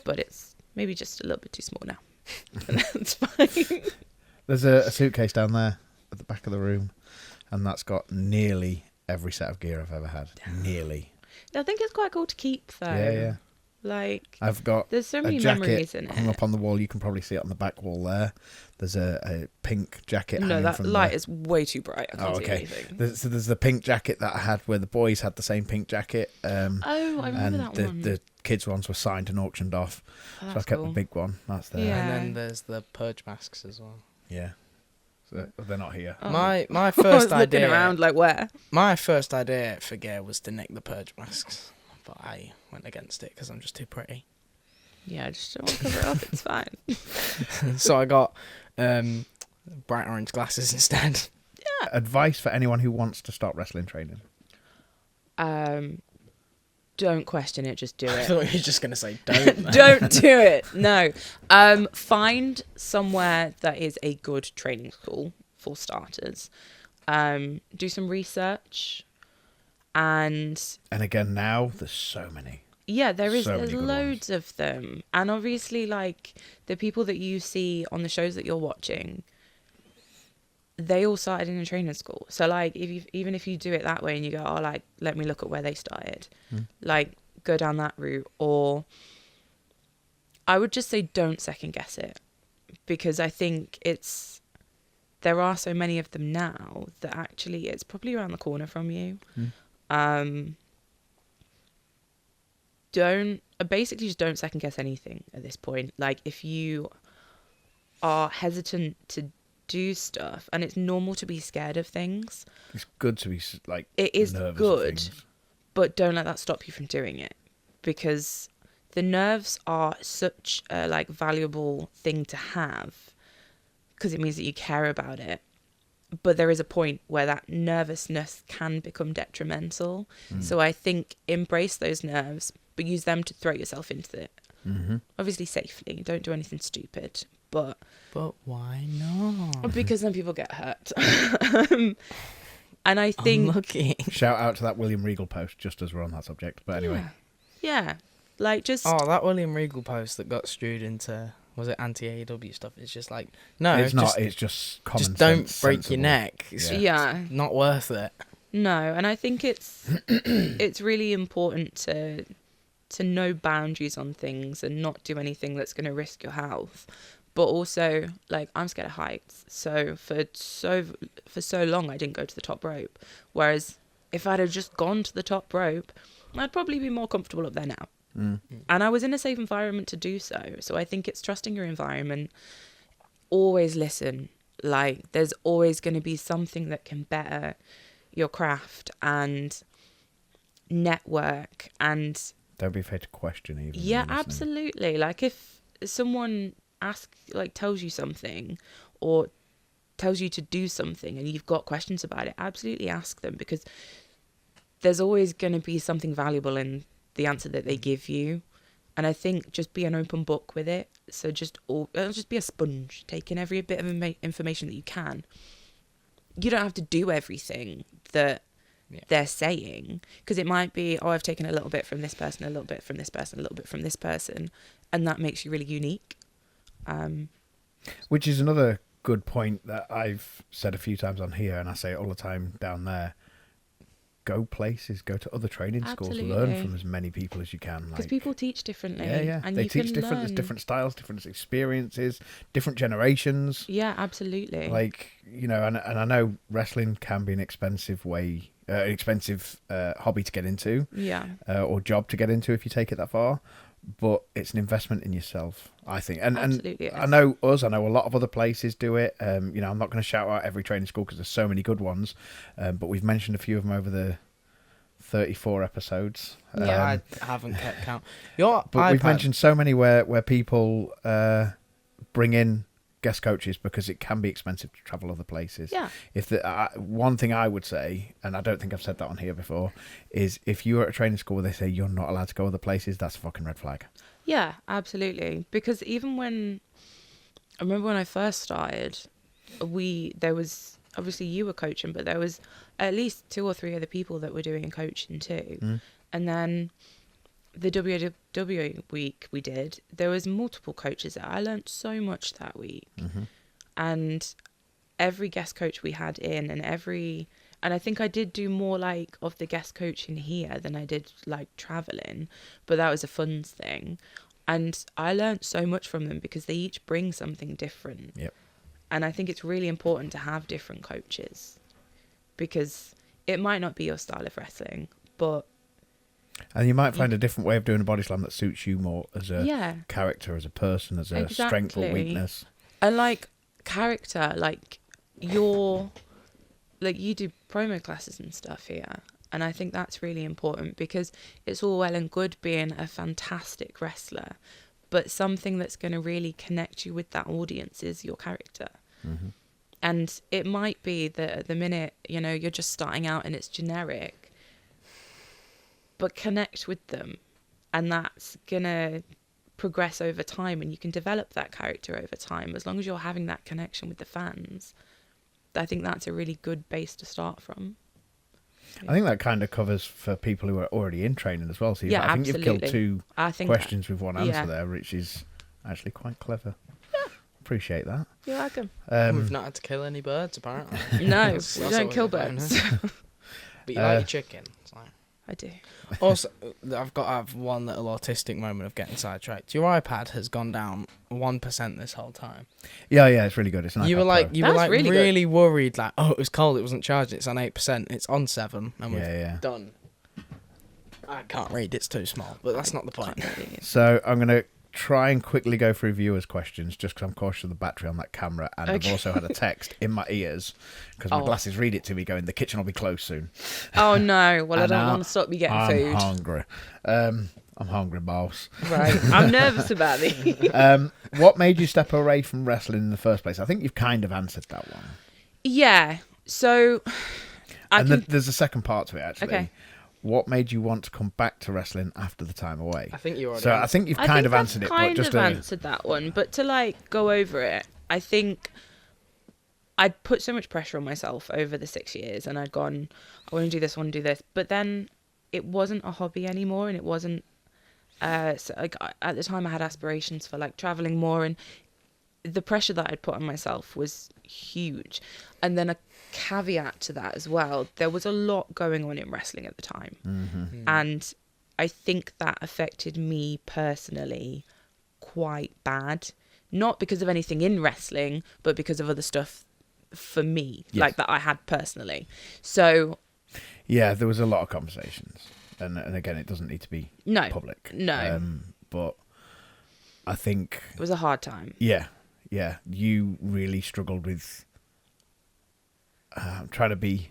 but it's maybe just a little bit too small now. That's fine. There's a suitcase down there at the back of the room, and that's got nearly every set of gear I've ever had. Nearly. I think it's quite cool to keep though. Yeah. Like I've got there's so a many jacket memories in hung it. up on the wall. You can probably see it on the back wall there. There's a pink jacket. No, hanging that from light the... is way too bright. I can't see okay. anything. There's the pink jacket that I had where the boys had the same pink jacket. I remember and that one. the kids' ones were signed and auctioned off. Oh, So I that's kept cool. the big one. That's there. Yeah. And then there's the purge masks as well. Yeah. So they're not here. Oh. My I first was looking idea around like where? My first idea for gear was to nick the purge masks, but I went against it because I'm just too pretty. Yeah, just don't cover it up. It's fine. So I got bright orange glasses instead. Advice for anyone who wants to start wrestling training. Don't question it, just do I it. thought you were just going to say don't. Don't do it. No. Find somewhere that is a good training school, for starters. Do some research. And again, now there's so many. Yeah, there's good loads ones. of them. And obviously, like, the people that you see on the shows that you're watching, they all started in a training school. So, like, even if you do it that way and you go, oh, like, let me look at where they started, like, go down that route. Or I would just say don't second guess it, because I think there are so many of them now that actually it's probably around the corner from you. Basically just don't second guess anything at this point. Like, if you are hesitant to do stuff, and it's normal to be scared of things, It's good to be like it is nervous of good, things. but don't let that stop you from doing it, because the nerves are such a like valuable thing to have, because it means that you care about it. But there is a point where that nervousness can become detrimental. So I think embrace those nerves, but use them to throw yourself into it. Obviously safely. Don't do anything stupid. But why not? because then people get hurt. And I think... Unlucky. Shout out to that William Regal post, just as we're on that subject. But anyway. Yeah. Like, just... Oh, that William Regal post that got stewed into... Was it anti-AEW stuff? It's just like... No, it's not. It's just common just don't sense, break your sensible. neck. It's not worth it. No, and I think it's really important to know boundaries on things and not do anything that's going to risk your health. But also, like, I'm scared of heights, so for so long I didn't go to the top rope. Whereas if I'd have just gone to the top rope, I'd probably be more comfortable up there now. And I was in a safe environment to do so. So I think it's trusting your environment. Always listen. Like, there's always going to be something that can better your craft and network, and don't be afraid to question even. Yeah, absolutely. Like, if someone tells you something or tells you to do something and you've got questions about it, absolutely ask them, because there's always going to be something valuable in the answer that they give you. And I think just be an open book with it. So just be a sponge, taking every bit of information that you can. You don't have to do everything that they're saying, because it might be, oh, I've taken a little bit from this person, a little bit from this person, a little bit from this person, and that makes you really unique. Which is another good point that I've said a few times on here, and I say it all the time down there. Go places, go to other training schools, learn from as many people as you can. Because people teach differently. Yeah. And they you teach can different. learn. There's different styles, different experiences, different generations. Yeah, absolutely. Like, and I know wrestling can be an expensive hobby to get into. Yeah. Or job to get into if you take it that far. But it's an investment in yourself, I think. And I know a lot of other places do it. I'm not going to shout out every training school because there's so many good ones. But we've mentioned a few of them over the 34 episodes. Yeah, I haven't kept count. But we've mentioned so many where people bring in guest coaches because it can be expensive to travel other places. Yeah. One thing I would say, and I don't think I've said that on here before, is if you're at a training school where they say you're not allowed to go other places, that's a fucking red flag. Yeah, absolutely. Because even I remember when I first started, there was, obviously you were coaching, but there was at least 2 or 3 other people that were doing coaching too. And then the WWE week we did, there was multiple coaches there. I learned so much that week. And every guest coach we had in, and I think I did do more like of the guest coaching here than I did like traveling, but that was a fun thing. And I learned so much from them because they each bring something different. Yep. And I think it's really important to have different coaches, because it might not be your style of wrestling, but... And you might find a different way of doing a body slam that suits you more as a character, as a person, as a strength or weakness. And like character, like you do promo classes and stuff here. And I think that's really important, because it's all well and good being a fantastic wrestler, but something that's going to really connect you with that audience is your character. And it might be that at the minute, you're just starting out and it's generic. but connect with them, and that's gonna progress over time, and you can develop that character over time as long as you're having that connection with the fans. I think that's a really good base to start from. I think that kind of covers for people who are already in training as well. So Yeah, I think you've killed absolutely. two questions with one answer there, which is actually quite clever. Appreciate that. You're welcome. We've not had to kill any birds, apparently. No, That's we don't kill birds. But you like your chicken. So. I do. Also, I've got to have one little autistic moment of getting sidetracked. Your iPad has gone down 1% this whole time. Yeah, it's really good. It's an You iPad were like, Pro. you were like really worried, like, oh, it was cold, it wasn't charged, it's on 8%, it's on 7, and we've done. I can't read, it's too small, but that's not the point. So I'm going to try and quickly go through viewers' questions just because I'm cautious of the battery on that camera, and I've also had a text in my ears because my glasses read it to me going, the kitchen will be closed soon. Oh no, well I don't want to stop you getting food. I'm hungry. I'm hungry, boss. Right, I'm nervous about it. What made you step away from wrestling in the first place? I think you've kind of answered that one. Yeah, so... there's a second part to it, actually. Okay. What made you want to come back to wrestling after the time away? I think you already. So I think you've kind of answered it, but just answered that one. But to like go over it, I think I'd put so much pressure on myself over the 6 years, and I'd gone, I want to do this, I want to do this, but then it wasn't a hobby anymore, and it wasn't. So like at the time, I had aspirations for like traveling more, and the pressure that I'd put on myself was huge. And then a caveat to that as well, there was a lot going on in wrestling at the time. Mm-hmm. And I think that affected me personally quite bad. Not because of anything in wrestling, but because of other stuff for me, like that I had personally. So... yeah, there was a lot of conversations. And again, it doesn't need to be public. No. But I think... it was a hard time. Yeah. You really struggled with... I'm trying to be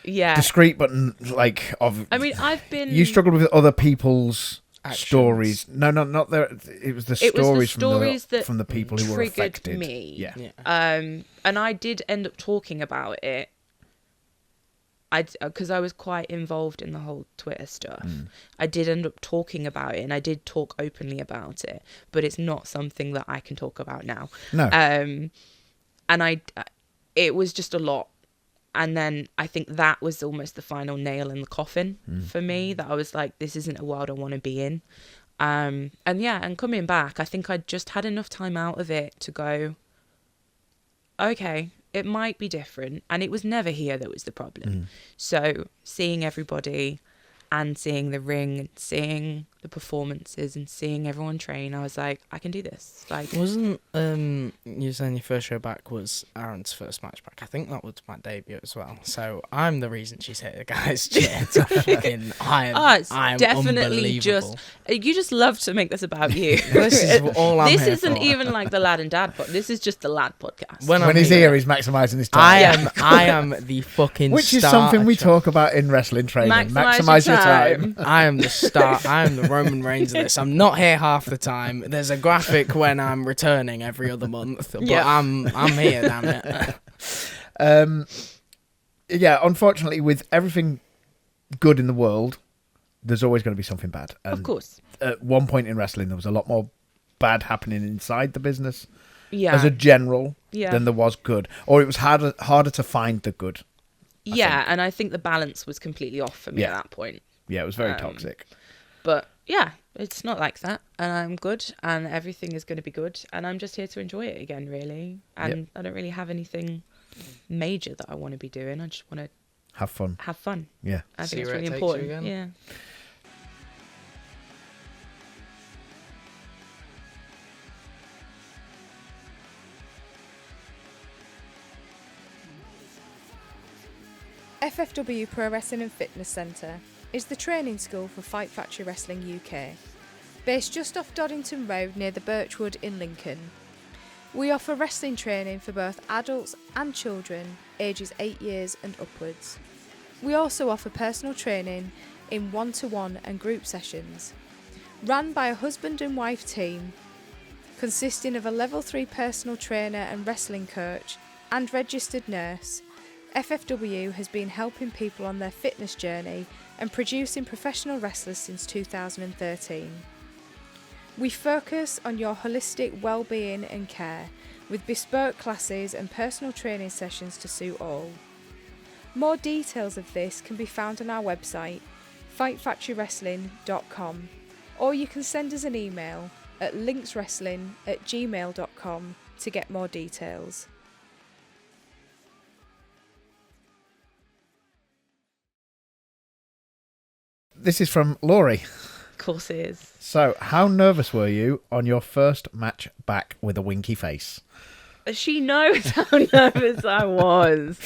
discreet, but like I mean, I've been. You struggled with other people's stories. No, not there. It was the stories from the people who were affected. Me. Yeah. And I did end up talking about it. Because I was quite involved in the whole Twitter stuff. I did end up talking about it, and I did talk openly about it. But it's not something that I can talk about now. No. And it was just a lot. And then I think that was almost the final nail in the coffin for me, that I was like, this isn't a world I want to be in. And coming back, I think I'd just had enough time out of it to go, okay, it might be different. And it was never here that was the problem. So seeing everybody and seeing the ring and seeing the performances and seeing everyone train, I was like, I can do this. Like, wasn't you saying your first show back was Aaron's first match back? I think that was my debut as well. So I'm the reason she's hit the guy's chair. I'm definitely just you just love to make this about you. This is all I'm This here isn't for. even like the Lad and Dad pod. This is just the Lad podcast. When he's here, he's maximising his time. I am the fucking which is something we talk about in wrestling training. Maximise your time. I am the star. I am the Roman Reigns of this. I'm not here half the time. There's a graphic when I'm returning every other month, but I'm here, damn it. Unfortunately, with everything good in the world, there's always going to be something bad. And of course. At one point in wrestling, there was a lot more bad happening inside the business as a general than there was good. Or it was harder to find the good. And I think the balance was completely off for me at that point. Yeah, it was very toxic. But it's not like that, and I'm good, and everything is going to be good, and I'm just here to enjoy it again, really. And I don't really have anything major that I want to be doing. I just want to have fun. Yeah, I think it's really important. Yeah. FFW Pro Wrestling and Fitness Centre is the training school for Fight Factory Wrestling UK, based just off Doddington Road near the Birchwood in Lincoln. We offer wrestling training for both adults and children ages 8 years and upwards. We also offer personal training in one-to-one and group sessions, run by a husband and wife team consisting of a level 3 personal trainer and wrestling coach and registered nurse. FFW has been helping people on their fitness journey and producing professional wrestlers since 2013. We focus on your holistic well-being and care, with bespoke classes and personal training sessions to suit all. More details of this can be found on our website, fightfactorywrestling.com, or you can send us an email at linkswrestling@gmail.com to get more details. This is from Laurie. Of course it is. So, how nervous were you on your first match back with a winky face? She knows how nervous I was.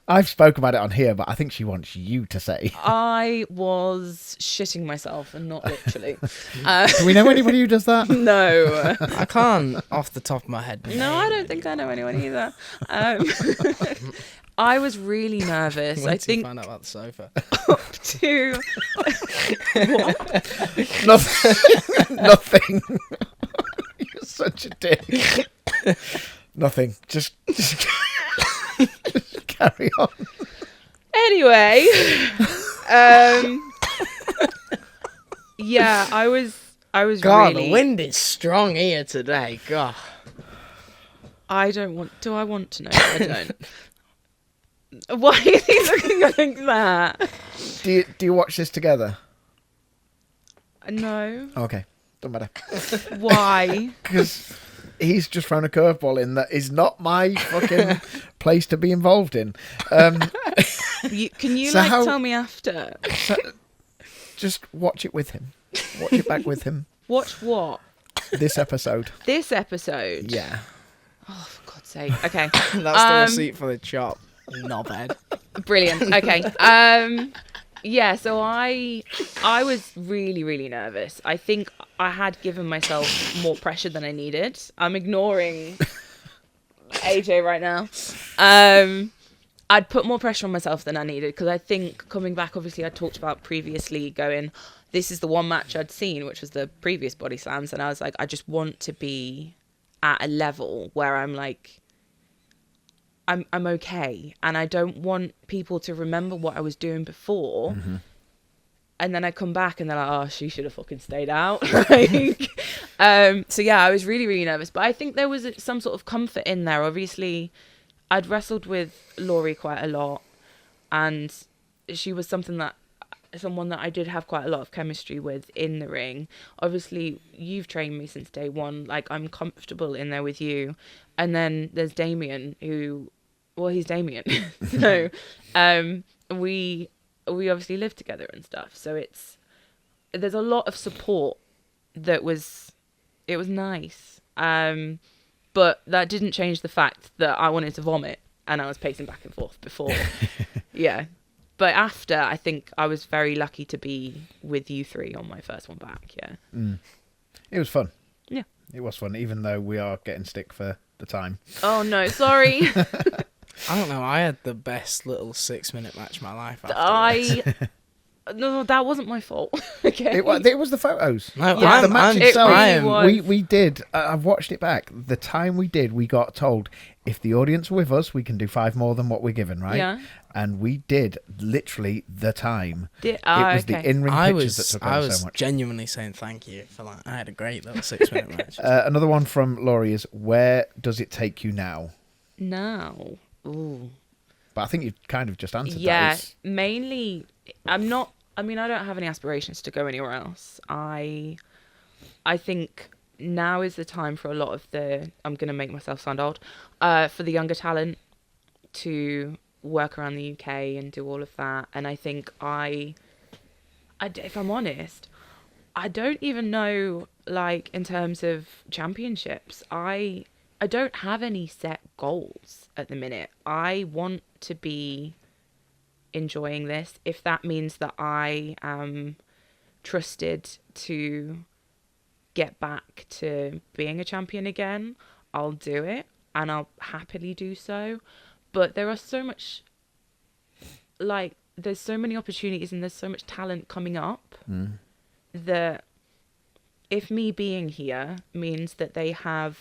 I've spoke about it on here, but I think she wants you to say. I was shitting myself, and not literally. Do we know anybody who does that? No. I can't off the top of my head. No, I don't think I know anyone either. I was really nervous. Wait I till you think find out about the sofa. to Nothing. You're such a dick. Nothing. Just carry on. anyway. Yeah, I was God, really. the wind is strong here today. God. Do I want to know? I don't. Why are you looking like that? Do you watch this together? No. Okay, don't matter. Why? Because he's just thrown a curveball in that is not my fucking place to be involved in. Can you So how- tell me after? So, just watch it with him. Watch it back with him. Watch what? This episode. This episode? Yeah. Oh, for God's sake. Okay. That's the receipt for the chop. Knobhead. Brilliant. Okay. Yeah, so I was really, really nervous. I think I had given myself more pressure than I needed. I'm ignoring AJ right now. I'd put more pressure on myself than I needed, because I think coming back, obviously I talked about previously going, this is the one match I'd seen, which was the previous Body Slams, and I was like, I just want to be at a level where I'm like, I'm okay, and I don't want people to remember what I was doing before. Mm-hmm. And then I come back and they're like, oh, she should have fucking stayed out. So yeah, I was really, really nervous, but I think there was some sort of comfort in there. Obviously, I'd wrestled with Laurie quite a lot, and she was someone that I did have quite a lot of chemistry with in the ring. Obviously, you've trained me since day one. Like, I'm comfortable in there with you. And then there's Damien, he's Damien. So, we obviously live together and stuff. So there's a lot of support it was nice. But that didn't change the fact that I wanted to vomit and I was pacing back and forth before. Yeah. But after, I think I was very lucky to be with you three on my first one back, yeah. Mm. It was fun. Yeah. It was fun, even though we are getting stick for the time. Oh, no, sorry. I don't know, I had the best little 6-minute match of my life after No, that wasn't my fault. Okay. It was the photos. No, Yeah, The match it itself. really was. We did. I've watched it back. The time we did, we got told if the audience are with us, we can do 5 more than what we're given, right? Yeah. And we did literally the time. It was the okay. in-ring pictures that took I over was so much. genuinely saying thank you for that. I had a great little 6-minute match. Another one from Laurie is, where does it take you now? Now. Ooh. But I think you kind of just answered that. Yeah, It's- mainly, I don't have any aspirations to go anywhere else. I think now is the time for a lot of I'm going to make myself sound old, for the younger talent to work around the UK and do all of that. And I think if I'm honest, I don't even know, like, in terms of championships, I don't have any set goals at the minute. I want to be enjoying this. If that means that I am trusted to get back to being a champion again, I'll do it, and I'll happily do so. But there are so much, like, there's so many opportunities and there's so much talent coming up that if me being here means that they have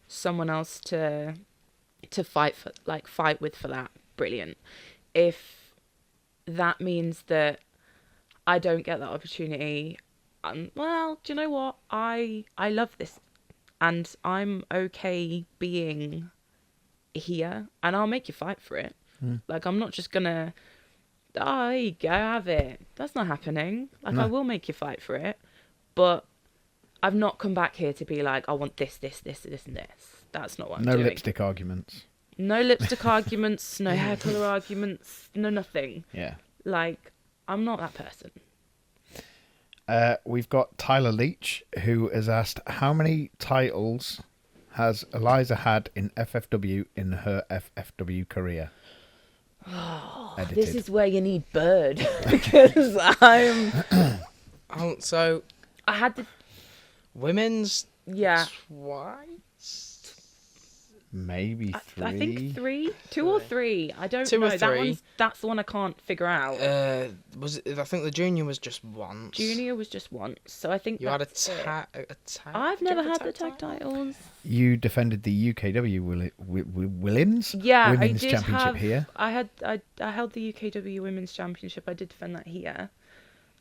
someone else to fight with for that, brilliant. If that means that I don't get that opportunity. Well, do you know what? I love this, and I'm okay being here, and I'll make you fight for it. Like, I'm not just gonna, oh, there you go, have it. That's not happening. Like, No. I will make you fight for it, but I've not come back here to be like, I want this, and this. That's not what I'm No doing. lipstick arguments. No lipstick arguments, no hair colour arguments, no nothing. Yeah. Like, I'm not that person. We've got Tyler Leach, who has asked, how many titles has Eliza had in FFW in her FFW career? Edited. This is where you need Bird. Because So, I had the... women's Yeah. twice? Maybe three. I think 3, 2 or 3. I don't Two know. or three. That's the one I can't figure out. Was it? I think the junior was just once. Junior was just once, so I think You had a that's it. tag. I've Did you never have had the tag titles. You defended the UKW Willins Yeah, Women's I did Championship have. here. I held the UKW Women's Championship. I did defend that here.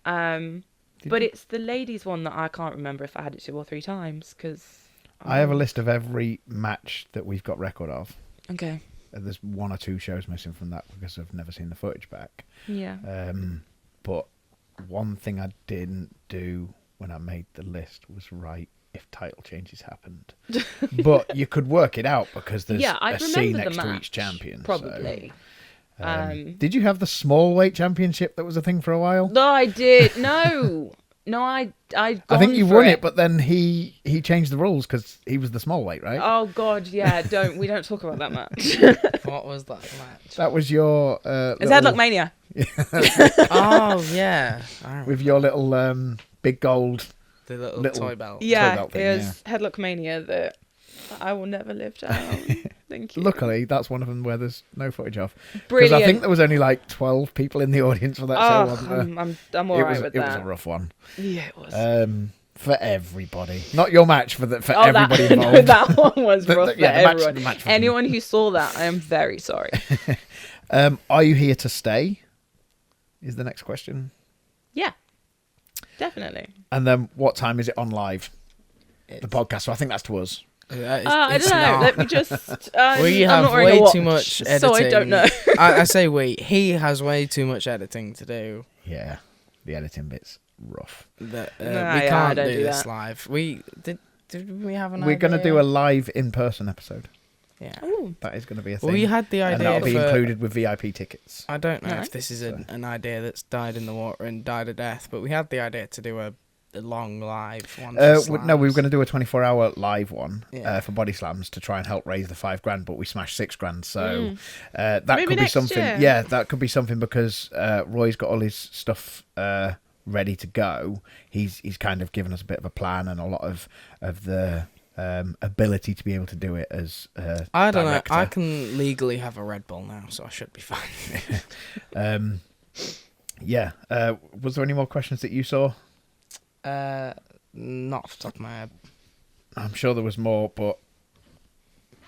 But it's the ladies one that I can't remember if I had it 2 or 3 times because. I have a list of every match that we've got record of. Okay. There's 1 or 2 shows missing from that because I've never seen the footage back. Yeah. But one thing I didn't do when I made the list was write if title changes happened. But you could work it out because there's I a C remember the next to match, each champion. probably. So. Did you have the small weight championship that was a thing for a while? No, I did. No, I think you won it, but then he changed the rules because he was the small weight, right? Oh God, yeah. We don't talk about that match. What was that match? That was your. It's Headlock Mania. Oh yeah, with your little big gold. the little toy belt. Yeah, belt thing, it was Headlock Mania that I will never live down. Thank you. Luckily, that's one of them where there's no footage of. Because Brilliant. I think there was only like 12 people in the audience for that show, wasn't there? I'm alright with that. It was a rough one. Yeah, it was. For everybody. Not your match, for everybody that, involved. No, that one was rough for the everyone. match was Anyone who saw that, I am very sorry. Are you here to stay? Is the next question. Yeah, definitely. And then what time is it on live? The podcast. So I think that's to us. I don't know. Let me just. We I'm have not wearing a way watch, too much editing. so I don't know. I say we. He has way too much editing to do. Yeah, the editing bit's rough. That Nah, we yeah, can't I don't do do this that. live. Did we have an We're going to idea? do a live in-person episode. Yeah. Ooh. That is going to be a thing. Well, we had the and idea that'll be for, included with VIP tickets. I don't know Alright. if this is an idea that's died in the water and died a death, but we had the idea to do a long live one. For No, we were slams. going to do a 24-hour live one Yeah. for body slams to try and help raise the $5,000, but we smashed $6,000. So that Maybe could be next something. year. Yeah, that could be something because Roy's got all his stuff ready to go. He's kind of given us a bit of a plan and a lot of the ability to be able to do it as I don't director. know. I can legally have a Red Bull now, so I should be fine. Yeah. Was there any more questions that you saw? Not off the top of my head. I'm sure there was more, but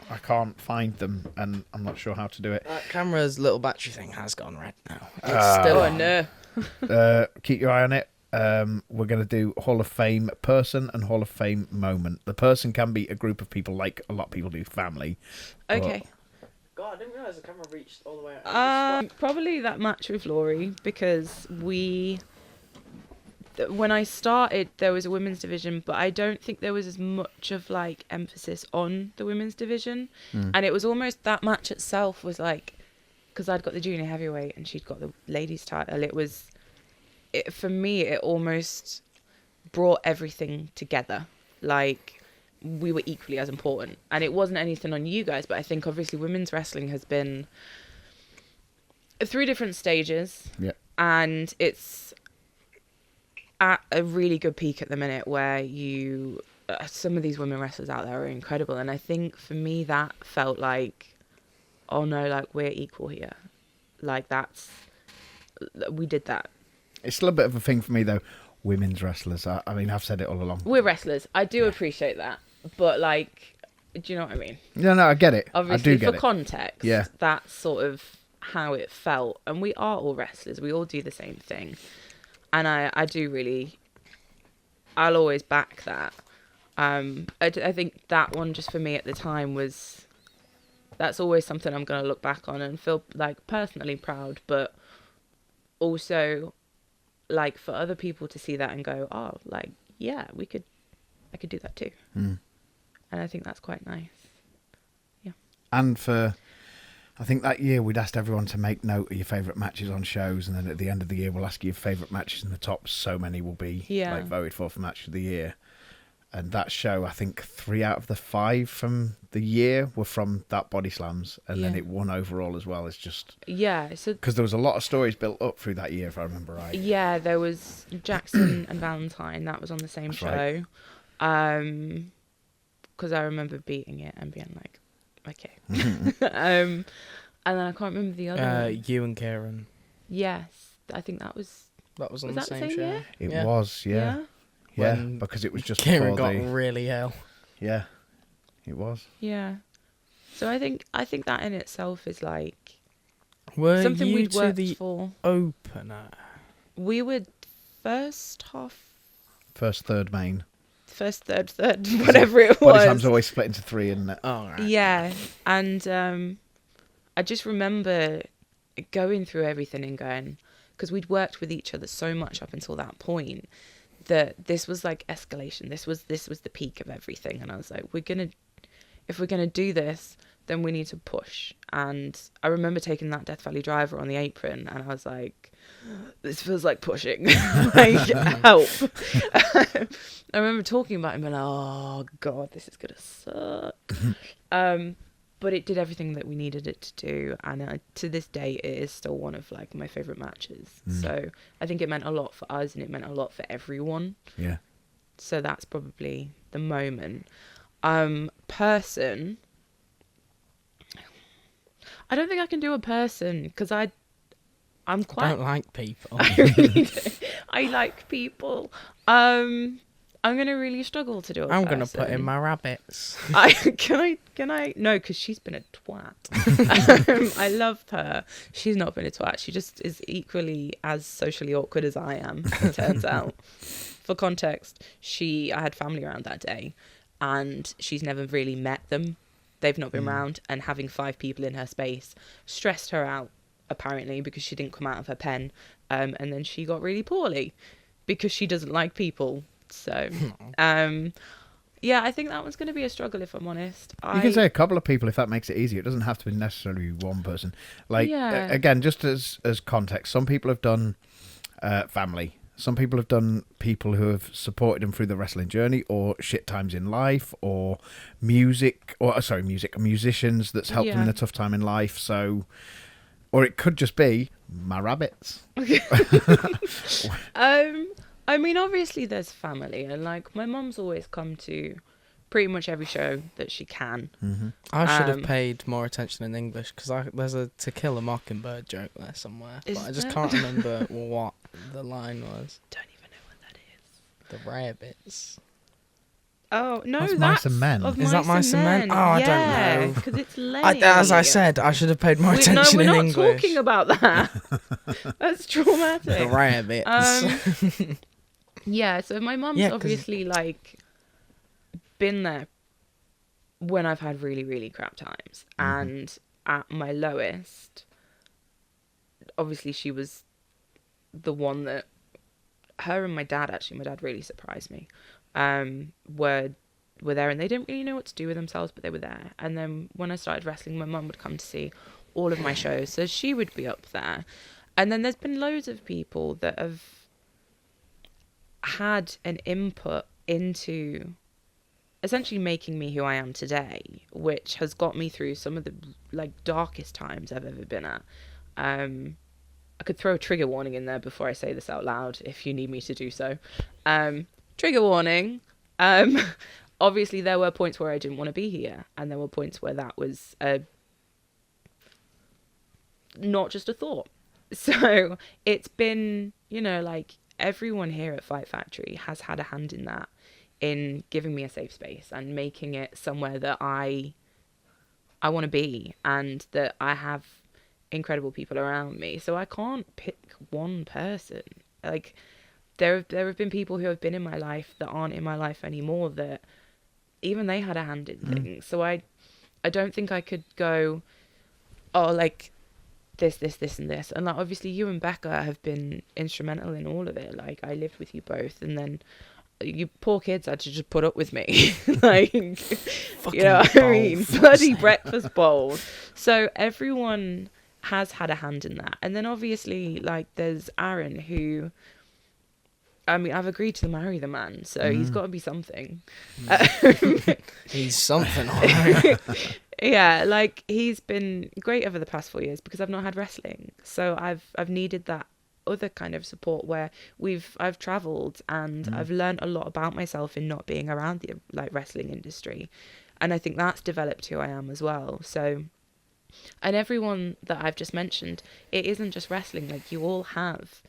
I can't find them, and I'm not sure how to do it. Camera's little battery thing has gone red now. It's still on. No. Keep your eye on it. We're going to do Hall of Fame person and Hall of Fame moment. The person can be a group of people, like a lot of people do, family. Okay. God, I didn't realise the camera reached all the way out. Probably that match with Laurie because when I started, there was a women's division, but I don't think there was as much of like emphasis on the women's division. And it was almost that match itself was like, because I'd got the junior heavyweight and she'd got the ladies title. For me, it almost brought everything together. Like we were equally as important, and it wasn't anything on you guys, but I think obviously women's wrestling has been through different stages. Yeah. And it's at a really good peak at the minute where some of these women wrestlers out there are incredible. And I think for me that felt like, oh no, like we're equal here. Like we did that. It's still a bit of a thing for me, though. Women's wrestlers. I mean, I've said it all along. We're wrestlers. I do appreciate that. But like, do you know what I mean? No, I get it. Obviously, I do get for it. context, Yeah. that's sort of how it felt. And we are all wrestlers. We all do the same thing. And I do really, I'll always back that. I think that one just for me at the time was, that's always something I'm going to look back on and feel like personally proud, but also like for other people to see that and go, oh, like, yeah, I could do that too. And I think that's quite nice. Yeah. And I think that year we'd asked everyone to make note of your favourite matches on shows, and then at the end of the year we'll ask you your favourite matches in the top. So many will be like voted for match of the year. And that show, I think 3 out of the 5 from the year were from that Body Slams, and then it won overall as well. It's just so because there was a lot of stories built up through that year, if I remember right. Yeah, there was Jackson and Valentine. That was on the same show. Right. Because I remember beating it and being like, okay. And then I can't remember the other one. You and Kieran. Yes, I think that was on the same show. Year? It was, yeah. Yeah, because it was just Kieran before got really ill. Yeah, it was. Yeah. So I think that in itself is like something we'd worked the for. Opener. We were first, third, whatever it was. Body Slam's always split into 3, isn't it? Oh, right. Yeah, and I just remember going through everything and going, because we'd worked with each other so much up until that point, that this was like escalation. This was the peak of everything, and I was like, if we're gonna do this, then we need to push. And I remember taking that Death Valley Driver on the apron, and I was like, this feels like pushing. Like, help. I remember talking about him and oh god, this is gonna suck. But it did everything that we needed it to do, and to this day it is still one of like my favorite matches. So I think it meant a lot for us, and it meant a lot for everyone. Yeah. So that's probably the moment. Person, I don't think I can do a person because I'm quite. I don't like people. I really do. I like people. I'm gonna really struggle to do it. I'm gonna put in my rabbits. Can I? No, because she's been a twat. I love her. She's not been a twat. She just is equally as socially awkward as I am. It turns out. For context, I had family around that day, and she's never really met them. They've not been round, and having 5 people in her space stressed her out. Apparently, because she didn't come out of her pen, and then she got really poorly because she doesn't like people. So, yeah, I think that one's going to be a struggle, if I'm honest. You can say a couple of people if that makes it easier. It doesn't have to be necessarily one person. Like, again, just as context, some people have done family. Some people have done people who have supported them through the wrestling journey, or shit times in life, or musicians that's helped them in a tough time in life. So, or it could just be my rabbits. I mean, obviously there's family, and like my mum's always come to pretty much every show that she can. I should have paid more attention in English because there's a To Kill a Mockingbird joke there somewhere, but I just can't remember what the line was. Don't even know what that is. The rabbits. Oh no, that's Mice and Men. Is that Mice and Men? Oh, I don't know. Because it's late. As I said, I should have paid more attention in English. No, we're not talking about that. That's traumatic. The rabbits. Yeah, so my mum's obviously like been there when I've had really, really crap times. And at my lowest, obviously she was the one that, her and my dad really surprised me, were there, and they didn't really know what to do with themselves, but they were there. And then when I started wrestling, my mum would come to see all of my shows, so she would be up there. And then there's been loads of people that have had an input into essentially making me who I am today, which has got me through some of the like darkest times I've ever been at. I could throw a trigger warning in there before I say this out loud if you need me to do so. Trigger warning. Obviously there were points where I didn't want to be here, and there were points where that was not just a thought. So it's been, like everyone here at Fight Factory has had a hand in that, in giving me a safe space and making it somewhere that I want to be, and that I have incredible people around me. So I can't pick one person. Like, there have been people who have been in my life that aren't in my life anymore that even they had a hand in things. So I don't think I could go, oh, like this, and this. And like, obviously you and Becca have been instrumental in all of it. Like, I lived with you both, and then you poor kids had to just put up with me. Like, you know what I mean? Bloody breakfast bowl. So everyone has had a hand in that. And then obviously, like, there's Aaron, who, I mean, I've agreed to marry the man, so he's got to be something. He's something, all right. Yeah, like, he's been great over the past 4 years because I've not had wrestling. So I've needed that other kind of support where I've traveled and I've learned a lot about myself in not being around the like wrestling industry, and I think that's developed who I am as well. So, and everyone that I've just mentioned, it isn't just wrestling. Like, you all have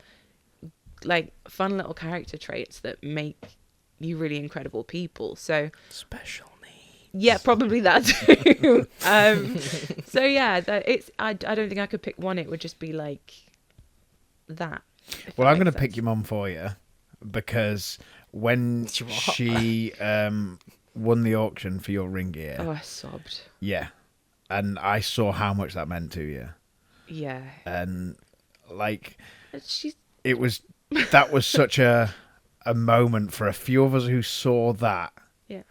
like fun little character traits that make you really incredible people. So Special needs. yeah, probably that too. So yeah, I don't think I could pick one. It would just be like that. Well, I'm going to pick your mum for you because when she won the auction for your ring gear, Oh, I sobbed. yeah, and I saw how much that meant to you, Yeah. and like She's that was such a moment for a few of us who saw that. yeah.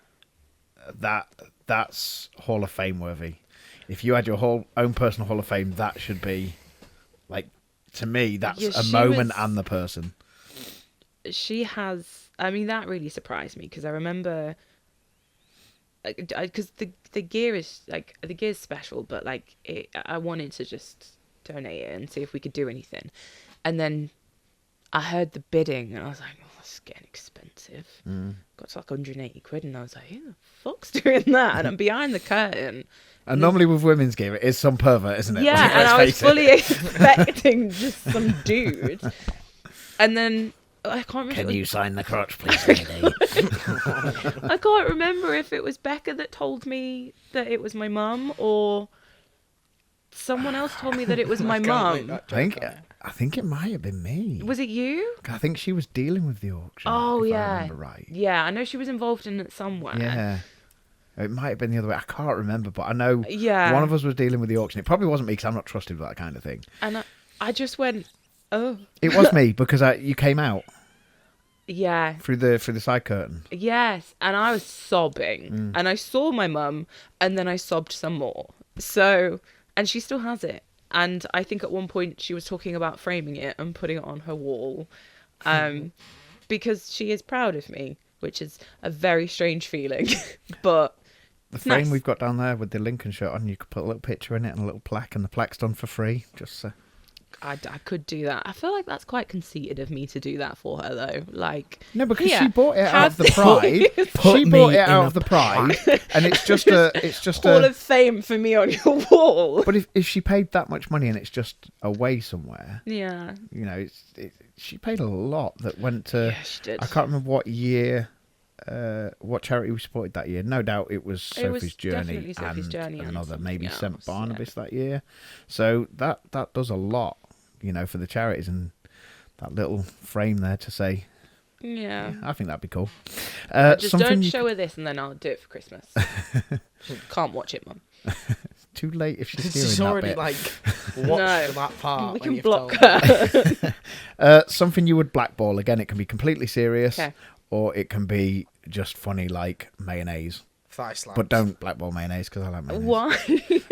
That's Hall of Fame worthy. If you had your own personal Hall of Fame, that should be like, to me, that's Yeah, a moment and the person. She has. I mean, that really surprised me because I remember, because the gear is like, the gear's special, but like I wanted to just donate it and see if we could do anything, and then I heard the bidding and I was like, oh, this is getting expensive. Got to like 180 quid, and I was like, who the fuck's doing that? And I'm behind the curtain. And normally with women's gear, it is some pervert, isn't it? Yeah, and I was fully expecting just some dude. And then I can't remember. Can you sign the crotch, please, lady? I can't remember if it was Becca that told me that it was my mum, or someone else told me that it was my mum. I think it might have been me. Was it you? I think she was dealing with the auction. Oh, if yeah. I remember right. Yeah, I know she was involved in it somewhere. Yeah. It might have been the other way. I can't remember, but I know one of us was dealing with the auction. It probably wasn't me because I'm not trusted with that kind of thing. And I just went, oh. It was me because you came out. Yeah. Through the side curtain. Yes, and I was sobbing. And I saw my mum, and then I sobbed some more. So, and she still has it. And I think at one point she was talking about framing it and putting it on her wall, because she is proud of me, which is a very strange feeling. But the frame nice. We've got down there with the Lincolnshire on, you could put a little picture in it and a little plaque, and the plaque's done for free. Just I could do that. I feel like that's quite conceited of me to do that for her, though. Like, no, because here, she bought it out of the this. pride. She bought it out of the pride, and it's just Hall of Fame for me on your wall. But if she paid that much money and it's just away somewhere, yeah, you know, she paid a lot that went to. Yeah, she did. I can't remember what year, what charity we supported that year. No doubt it was Sophie's Journey and another, maybe St Barnabas that year. So that does a lot, you know, for the charities, and that little frame there to say, yeah, I think that'd be cool. Just don't show her this, and then I'll do it for Christmas. Can't watch it, Mum. It's too late if she's hearing She's that already bit. like watched that part. We when can you've block told her. Something you would blackball. Again, it can be completely serious, Okay. or it can be just funny, like mayonnaise. Thigh slaps. But don't blackball mayonnaise because I like mayonnaise. Why?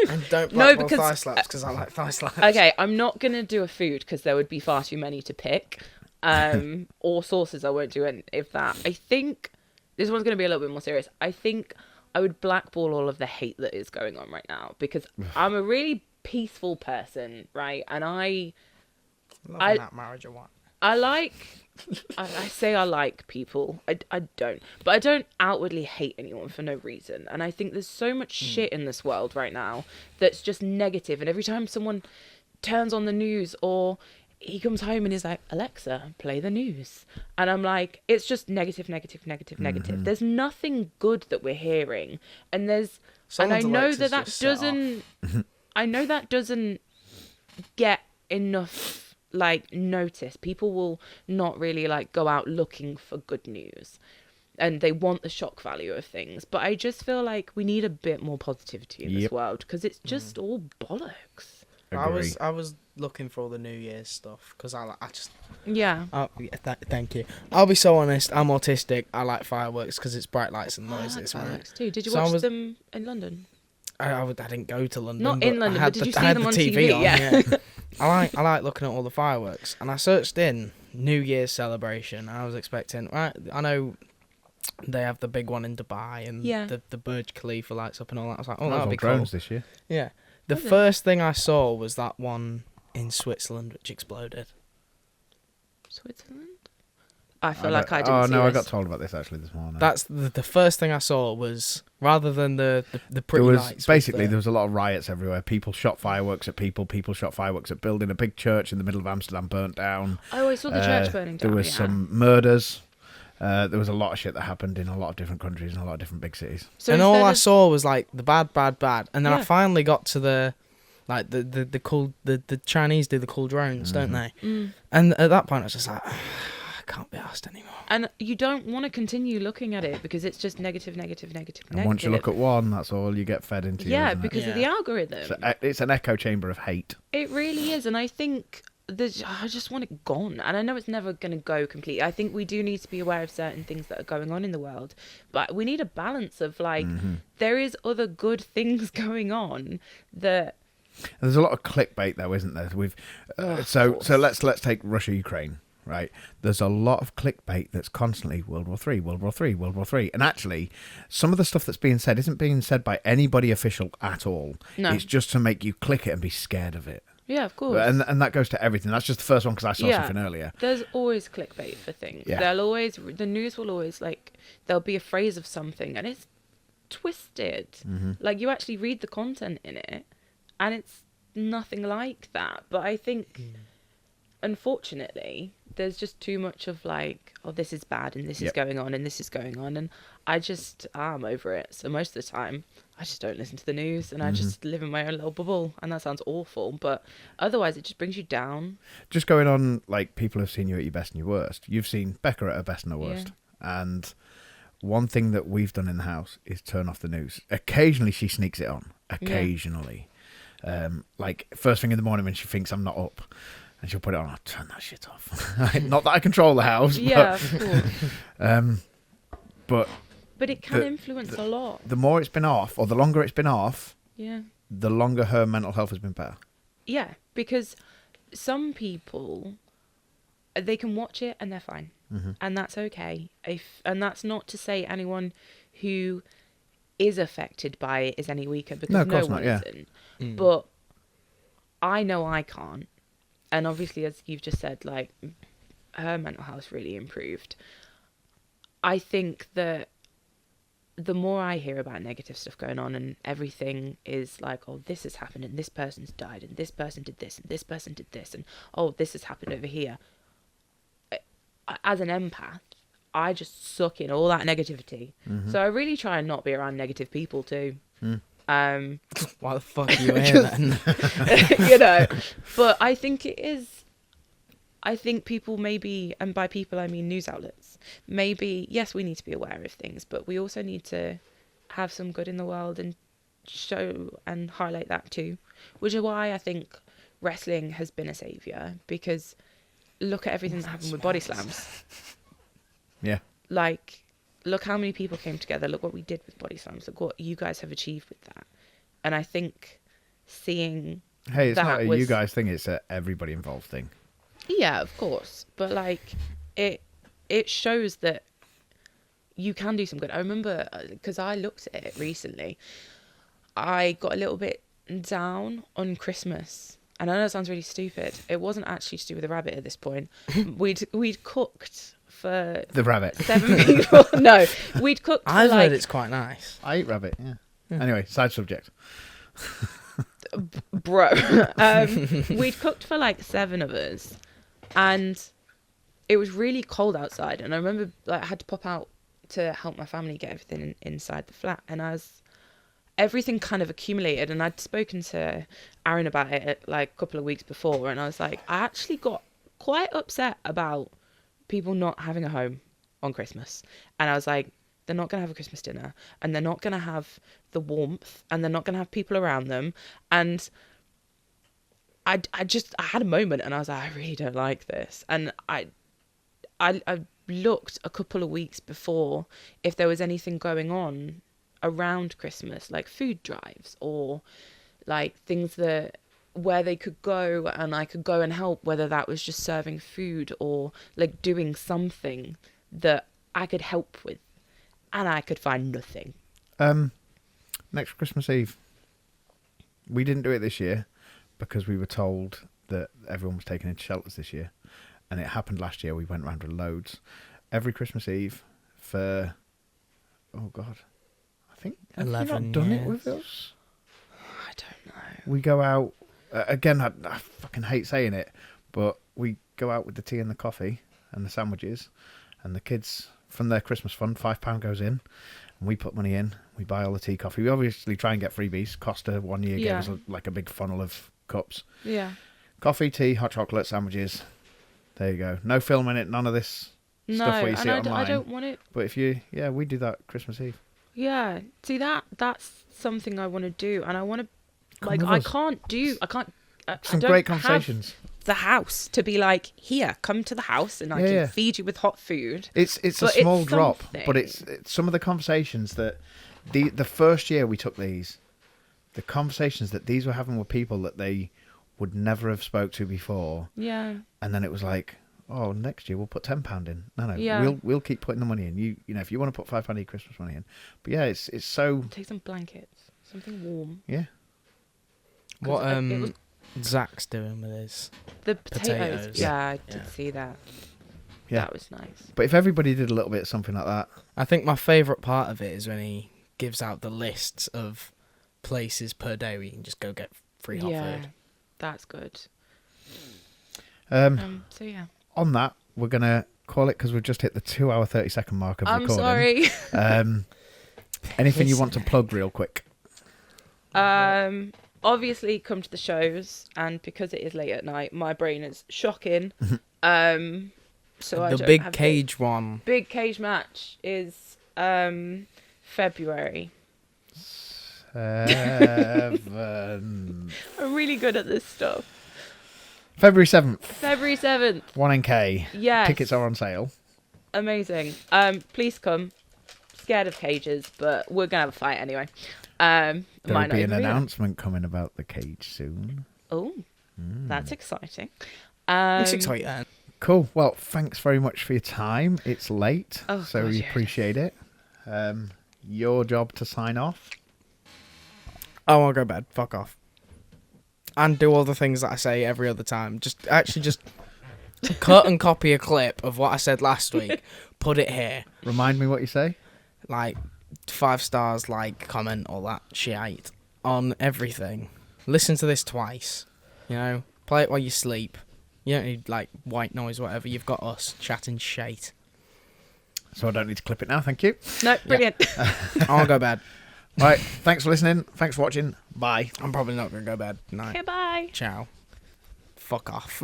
And don't No, blackball because thigh slaps because I like thigh slaps. Okay, I'm not going to do a food because there would be far too many to pick. Or sauces, I won't do any of that. I think this one's going to be a little bit more serious. I think I would blackball all of the hate that is going on right now because I'm a really peaceful person, right? And I that marriage or what? I say I like people. I don't. But I don't outwardly hate anyone for no reason. And I think there's so much shit in this world right now that's just negative. And every time someone turns on the news or he comes home and is like, Alexa, play the news. And I'm like, it's just negative, negative, negative, negative. There's nothing good that we're hearing. And Someone's I know Alexa's that doesn't... I know that doesn't get enough like notice. People will not really like go out looking for good news, and they want the shock value of things. But I just feel like we need a bit more positivity in this world, because it's just all bollocks. Agree. I was looking for all the New Year's stuff because I just Yeah. thank you. I'll be so honest. I'm autistic. I like fireworks because it's bright lights and I like noises. fireworks too. Did you So I watch was- them in London? I didn't go to London. Not in London, I had but did you see I had them the on TV TV? on, Yeah. I like looking at all the fireworks, and I searched in New Year's celebration. I was expecting, right? I know they have the big one in Dubai and Yeah. the Burj Khalifa lights up and all that. I was like, oh, That was that'll all be cool. drones this year. Yeah. The Was it? first thing I saw was that one in Switzerland, which exploded. Switzerland? I feel like I didn't Oh see no, I this. got told about this actually this morning. That's the first thing I saw was, rather than the pretty there was lights. basically there was a lot of riots everywhere. People shot fireworks at people. People shot fireworks at building. A big church in the middle of Amsterdam burnt down. Oh, I saw the church burning down. There was yeah. some murders. There was a lot of shit that happened in a lot of different countries and a lot of different big cities. So and all instead I of- saw was like the bad, and then I Yeah. finally got to the cool the Chinese do the cool drones, don't they? Mm. And at that point I was just like, I can't be asked anymore. And you don't want to continue looking at it because it's just negative. And once you look at one, that's all you get fed into. yeah, isn't it? because of the algorithm. It's an echo chamber of hate. It really is, and I think I just want it gone. And I know it's never going to go completely. I think we do need to be aware of certain things that are going on in the world, but we need a balance of like there is other good things going on that. There's a lot of clickbait though, isn't there? So let's take Russia Ukraine. Right, there's a lot of clickbait that's constantly World War III, World War III, World War III, and actually, some of the stuff that's being said isn't being said by anybody official at all. No. It's just to make you click it and be scared of it. Yeah, of course. And that goes to everything. That's just the first one because I saw something earlier. There's always clickbait for things. Yeah. The news will always there'll be a phrase of something and it's twisted. Like you actually read the content in it and it's nothing like that. But I think, unfortunately, there's just too much of like, oh, this is bad and this is going on and this is going on. And I'm over it. So most of the time, I just don't listen to the news and I just live in my own little bubble. And that sounds awful. But otherwise, it just brings you down. Just going on, like, people have seen you at your best and your worst. You've seen Becca at her best and her worst. And one thing that we've done in the house is turn off the news. Occasionally, she sneaks it on. Occasionally. Like, first thing in the morning when she thinks I'm not up. And she'll put it on. I'll turn that shit off. Not that I control the house. Yeah, but, of course. But it can influence a lot. The more it's been off, or the longer it's been off, Yeah. the longer her mental health has been better. Yeah, because some people, they can watch it and they're fine. And that's okay. And that's not to say anyone who is affected by it is any weaker, because No, of course one not, yeah. isn't. But I know I can't. And obviously, as you've just said, like, her mental health really improved. I think that the more I hear about negative stuff going on and everything is like, oh, this has happened and this person's died and this person did this and this person did this and, oh, this has happened over here. As an empath, I just suck in all that negativity. So I really try and not be around negative people too. Why the fuck are you here then? You know, but I think people maybe, and by people I mean news outlets, maybe, yes, we need to be aware of things, but we also need to have some good in the world and show and highlight that too, which is why I think wrestling has been a saviour, because look at everything that happened with body slams. Yeah. Like, look how many people came together. Look what we did with body slams. Look what you guys have achieved with that. And I think seeing Hey, it's that not a was... you guys thing, it's a everybody involved thing. Yeah, of course. But, like, it shows that you can do some good. I remember, because I looked at it recently, I got a little bit down on Christmas. And I know it sounds really stupid. It wasn't actually to do with the rabbit at this point. We'd cooked for The rabbit. 7 people. No, we'd cooked for I've like... heard it's quite nice. I eat rabbit, yeah. Anyway, side subject. Bro. We'd cooked for like 7 of us. And it was really cold outside. And I remember, like, I had to pop out to help my family get everything inside the flat. And everything kind of accumulated, and I'd spoken to Aaron about it like a couple of weeks before, and I was like, I actually got quite upset about people not having a home on Christmas. And I was like, they're not going to have a Christmas dinner, and they're not going to have the warmth, and they're not going to have people around them. And I had a moment, and I was like, I really don't like this. And I looked a couple of weeks before if there was anything going on around Christmas, like food drives or like things that where they could go and I could go and help, whether that was just serving food or like doing something that I could help with, and I could find nothing. Next Christmas Eve, we didn't do it this year because we were told that everyone was taken into shelters this year, and it happened last year. We went round with loads. Every Christmas Eve for, oh God, I think, have you 11 not done years. it with us? I don't know. We go out, again, I fucking hate saying it, but we go out with the tea and the coffee and the sandwiches, and the kids, from their Christmas fund, £5 goes in, and we put money in, we buy all the tea, coffee. We obviously try and get freebies. Costa one year gave us like a big funnel of cups. Yeah. Coffee, tea, hot chocolate, sandwiches. There you go. No film in it, none of this stuff where you see it online. I don't want it. But if you, we do that Christmas Eve. Yeah. See, that's something I want to do, and I want to, Come like, with I us. can't. Some I don't great have conversations. the house to be like, here, come to the house, and I can feed you with hot food. It's a But small it's drop, something. but it's some of the conversations that the first year we took these, the conversations that these were having with people that they would never have spoke to before. Yeah. And then it was like, oh, next year we'll put £10 in. No, Yeah. we'll keep putting the money in. You know, if you want to put £5 Christmas money in. But yeah, it's so Take some blankets, something warm. yeah. What 'Cause it was Zach's doing with his the potatoes. potatoes. Yeah, I did Yeah. see that. Yeah. That was nice. But if everybody did a little bit of something like that, I think my favourite part of it is when he gives out the lists of places per day where you can just go get free hot food. That's good. um, So yeah. on that, we're gonna call it because we've just hit the 2 hour 30-second mark of I'm recording. sorry. Anything you want to plug real quick? Obviously come to the shows, and because it is late at night, my brain is shocking. So I The don't big have cage one. big cage match is February. 7. I'm really good at this stuff. February 7th, February 7th. 1NK. Yes. Tickets are on sale. Amazing. Please come. Scared of cages, but we're gonna have a fight anyway. There'll Might not be an even that. announcement coming about the cage soon. Oh, that's exciting. It's exciting. Cool. Well, thanks very much for your time. It's late, Oh, so God, we yeah. appreciate it. Your job to sign off. Oh, I'll go to bed. Fuck off. And do all the things that I say every other time. Just cut and copy a clip of what I said last week. Put it here. Remind me what you say. Like 5 stars, like, comment, all that shit on everything. Listen to this twice. You know, play it while you sleep. You don't need like white noise, whatever. You've got us chatting shite. So I don't need to clip it now. Thank you. No, brilliant. I'll go to bed. Right. Thanks for listening. Thanks for watching. Bye. I'm probably not gonna go to bed. Night. Okay, bye. Ciao. Fuck off.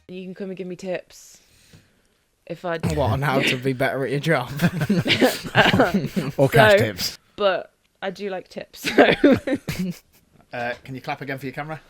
You can come and give me tips. If I What on how to be better at your job? Or cash So- tips. but I do like tips. So Can you clap again for your camera?